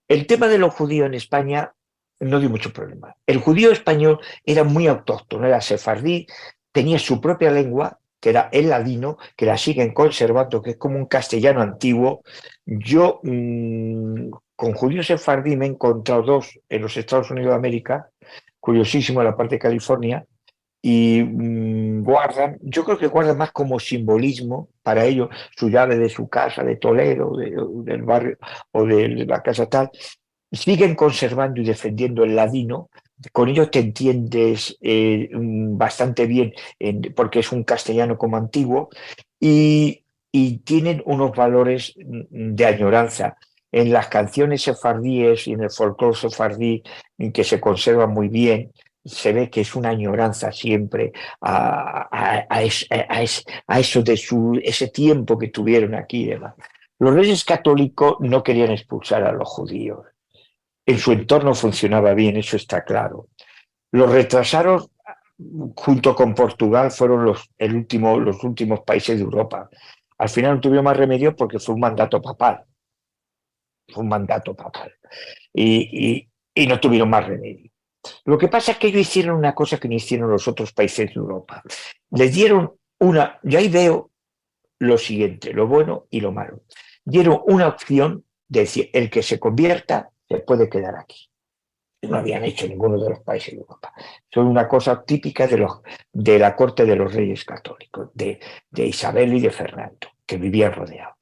El tema de los judíos en España no dio mucho problema. El judío español era muy autóctono, era sefardí, tenía su propia lengua, que era el ladino, que la siguen conservando, que es como un castellano antiguo. Yo con judíos sefardí me he encontrado dos en los Estados Unidos de América, curiosísimo en la parte de California, y yo creo que guardan más como simbolismo para ellos su llave de su casa, de Toledo, del barrio o de la casa tal. Siguen conservando y defendiendo el ladino. Con ellos te entiendes bastante bien porque es un castellano como antiguo y tienen unos valores de añoranza. En las canciones sefardíes y en el folclore sefardí, que se conservan muy bien, se ve que es una añoranza siempre a eso de ese tiempo que tuvieron aquí y demás. Los reyes católicos no querían expulsar a los judíos. En su entorno funcionaba bien, eso está claro. Los retrasaron, junto con Portugal, fueron los últimos países de Europa. Al final no tuvieron más remedio porque fue un mandato papal. Fue un mandato papal. Y no tuvieron más remedio. Lo que pasa es que ellos hicieron una cosa que no hicieron los otros países de Europa. Les dieron yo ahí veo lo siguiente, lo bueno y lo malo. Dieron una opción de decir, el que se convierta se puede quedar aquí. No habían hecho ninguno de los países de Europa. Son una cosa típica de la corte de los reyes católicos, de Isabel y de Fernando, que vivían rodeados.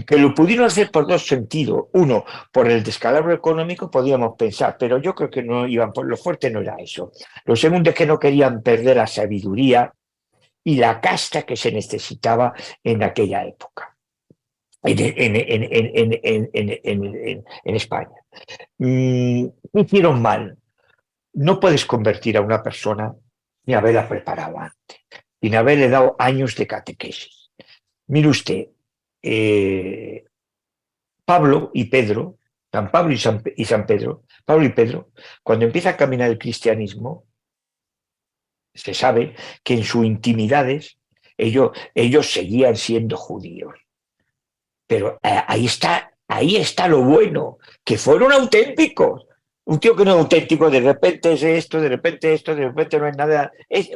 Que lo pudieron hacer por dos sentidos. Uno, por el descalabro económico podíamos pensar, pero yo creo que no iban por lo fuerte, no era eso. Lo segundo es que no querían perder la sabiduría y la casta que se necesitaba en aquella época, en España. Hicieron mal. No puedes convertir a una persona ni haberla preparado antes, ni haberle dado años de catequesis. Mire usted, Pablo y Pedro, San Pablo y San Pedro, Pablo y Pedro, cuando empieza a caminar el cristianismo, se sabe que en sus intimidades ellos seguían siendo judíos. Pero ahí está lo bueno, que fueron auténticos. Un tío que no es auténtico, de repente es esto, de repente esto, de repente no es nada.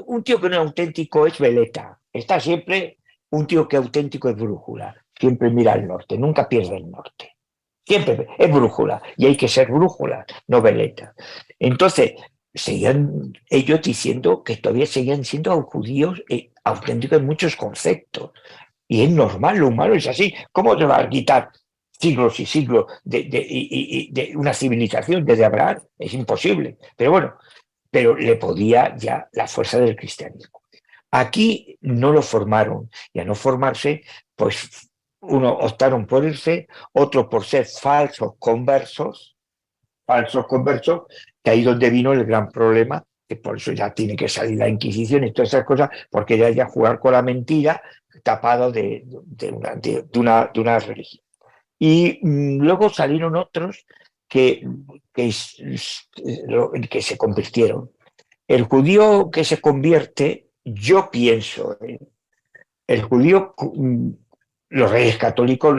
Un tío que no es auténtico es veleta. Está siempre, un tío que es auténtico es brújula. Siempre mira al norte, nunca pierde el norte. Siempre es brújula, y hay que ser brújula, no veleta. Entonces, seguían ellos diciendo que todavía seguían siendo judíos auténticos en muchos conceptos. Y es normal, lo humano es así. ¿Cómo te va a quitar siglos y siglos de una civilización desde Abraham? Es imposible. Pero bueno, pero le podía ya la fuerza del cristianismo. Aquí no lo formaron, y a no formarse, pues unos optaron por irse, otros por ser falsos conversos, que ahí donde vino el gran problema, que por eso ya tiene que salir la Inquisición y todas esas cosas, porque ya jugar con la mentira tapado de una religión. Y luego salieron otros que se convirtieron. El judío que se convierte, yo pienso, el judío, los reyes católicos,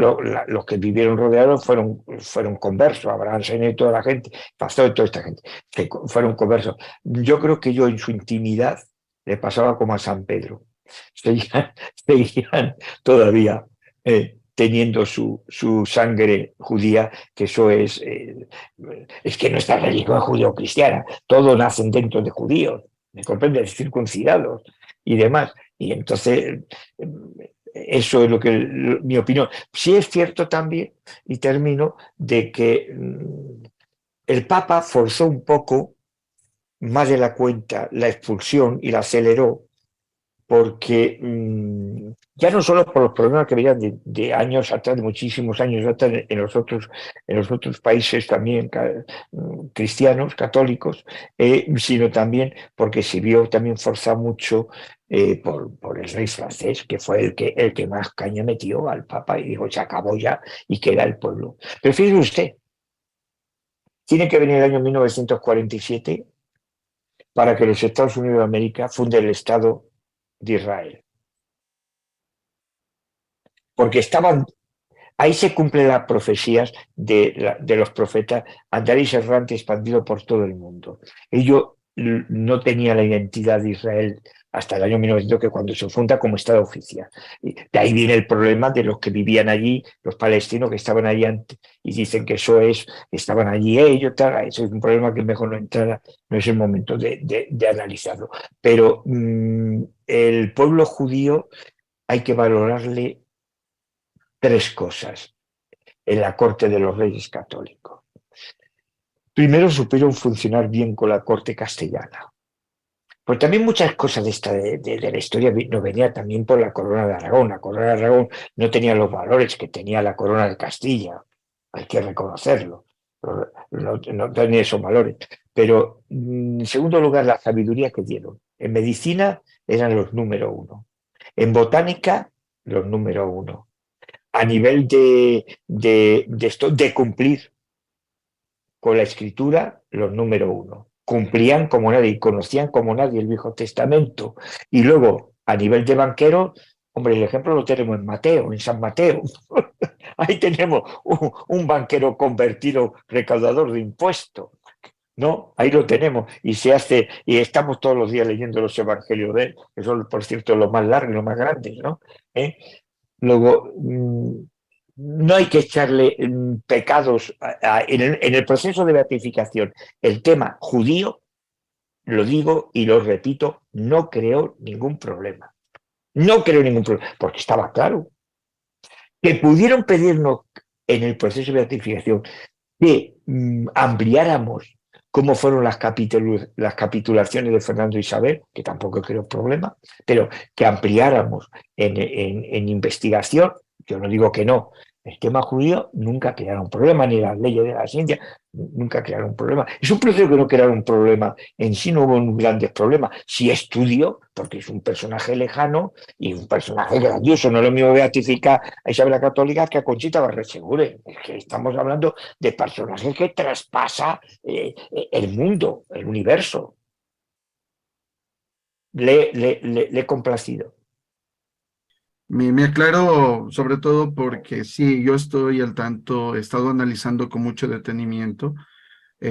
los que vivieron rodeados fueron conversos, Abraham, Sena y toda la gente, pasó toda esta gente, que fueron conversos. Yo creo que yo en su intimidad le pasaba como a San Pedro. Seguían todavía teniendo su sangre judía, que eso es que nuestra religión es judío-cristiana, todos nacen dentro de judíos, ¿me comprende? Circuncidados y demás. Y entonces, eso es mi opinión. Sí es cierto también, y termino, de que el Papa forzó un poco más de la cuenta la expulsión y la aceleró, porque ya no solo por los problemas que venían de años atrás, de muchísimos años atrás, en los otros países también cristianos, católicos, sino también porque se vio también forzado mucho por el rey francés, que fue el que más caña metió al Papa y dijo, se acabó ya, y queda el pueblo. Pero fíjese usted, tiene que venir el año 1947 para que los Estados Unidos de América funden el Estado de Israel. Porque ahí se cumplen las profecías de los profetas, andaréis errante expandido por todo el mundo. Ellos no tenían la identidad de Israel hasta el año 1900, que cuando se funda como Estado oficial. Y de ahí viene el problema de los que vivían allí, los palestinos que estaban allí antes, y dicen que estaban allí ellos, tal. Eso es un problema que mejor no entrar, no es el momento de analizarlo. Pero el pueblo judío hay que valorarle tres cosas en la corte de los reyes católicos. Primero, supieron funcionar bien con la corte castellana. Pues también muchas cosas de la historia nos venía también por la corona de Aragón. La corona de Aragón no tenía los valores que tenía la corona de Castilla, hay que reconocerlo. No tenía esos valores. Pero, en segundo lugar, la sabiduría que dieron. En medicina eran los número uno. En botánica, los número uno. A nivel de cumplir con la escritura, los número uno. Cumplían como nadie y conocían como nadie el Viejo Testamento. Y luego, a nivel de banquero, hombre, el ejemplo lo tenemos en Mateo, en San Mateo. Ahí tenemos un banquero convertido, recaudador de impuestos. ¿No? Ahí lo tenemos. Y estamos todos los días leyendo los evangelios de él, que son, por cierto, los más largos y los más grandes, ¿no? Luego, no hay que echarle pecados en el proceso de beatificación. El tema judío, lo digo y lo repito, no creó ningún problema. No creó ningún problema, porque estaba claro que pudieron pedirnos en el proceso de beatificación que ampliáramos cómo fueron las capitulaciones de Fernando e Isabel, que tampoco creo problema, pero que ampliáramos en investigación. Yo no digo que no. El tema judío nunca crearon problema, ni las leyes de la ciencia nunca crearon un problema. Es un proceso que no crearon un problema. En sí no hubo grandes problemas. Sí estudio, porque es un personaje lejano y un personaje grandioso. No es lo mismo beatificar a Isabel la Católica que a Conchita Barrechegure. Es que estamos hablando de personajes que traspasa el mundo, el universo. le he complacido. Me aclaro sobre todo porque sí, yo estoy al tanto, he estado analizando con mucho detenimiento,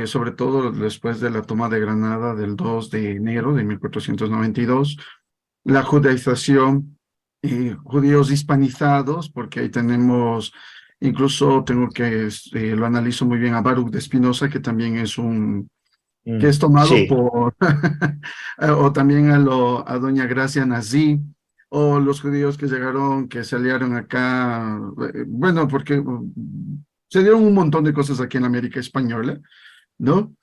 sobre todo después de la toma de Granada del 2 de enero de 1492, la judaización y judíos hispanizados, porque ahí tenemos, incluso tengo que, lo analizo muy bien a Baruch de Spinoza, que también es que es tomado Sí. por, o también a doña Gracia Nazí, o los judíos que llegaron, que se aliaron acá, bueno, porque se dieron un montón de cosas aquí en América Española, ¿no?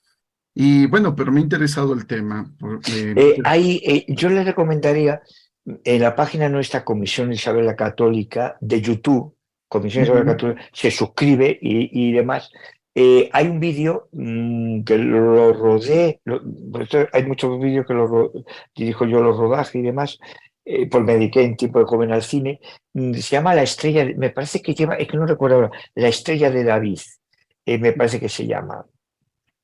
Y bueno, pero me ha interesado el tema. Yo le recomendaría en la página nuestra Comisión Isabel la Católica de YouTube, Comisión Isabel la Católica, se suscribe y demás. Hay un vídeo que lo rodé, hay muchos vídeos que dirijo yo los rodajes y demás, pues me dediqué en tiempo de joven al cine. Se llama La Estrella, me parece que lleva, es que no recuerdo ahora, La Estrella de David, me parece que se llama,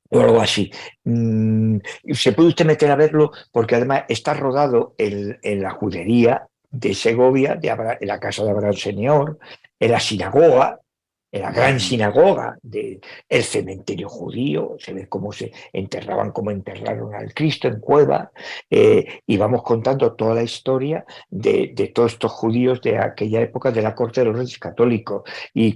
o algo así. Se puede usted meter a verlo porque además está rodado en la judería de Segovia, en la casa de Abraham Señor, en la sinagoga, en la gran sinagoga del cementerio judío, se ve cómo se enterraban, cómo enterraron al Cristo en cueva, y vamos contando toda la historia de todos estos judíos de aquella época de la corte de los reyes católicos, y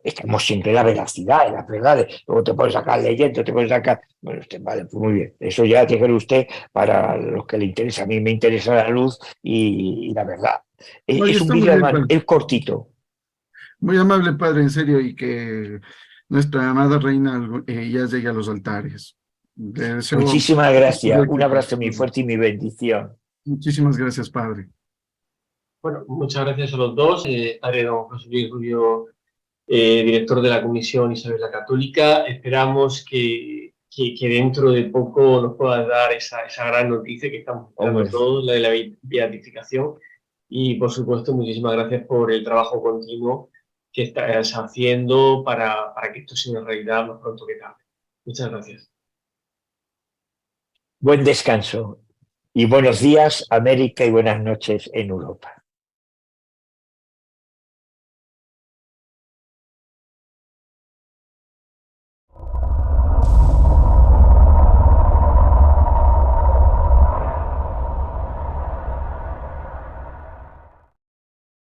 estamos siempre en la veracidad, en las verdades. Luego te puedes sacar leyendo, te puedes sacar, bueno, vale, pues muy bien, eso ya déjelo usted para los que le interesa. A mí me interesa la luz y la verdad. Es un vídeo, además, es cortito. Muy amable, padre, en serio, y que nuestra amada reina ya llegue a los altares. Muchísimas gracias. Un abrazo muy fuerte y mi bendición. Muchísimas gracias, padre. Bueno, muchas gracias a los dos. Padre don José Luis Rubio, director de la Comisión Isabel la Católica. Esperamos que dentro de poco nos puedas dar esa gran noticia que estamos esperando todos, la de la beatificación. Y, por supuesto, muchísimas gracias por el trabajo continuo que estás haciendo para que esto sea una realidad más pronto que tarde. Muchas gracias. Buen descanso y buenos días, América, y buenas noches en Europa.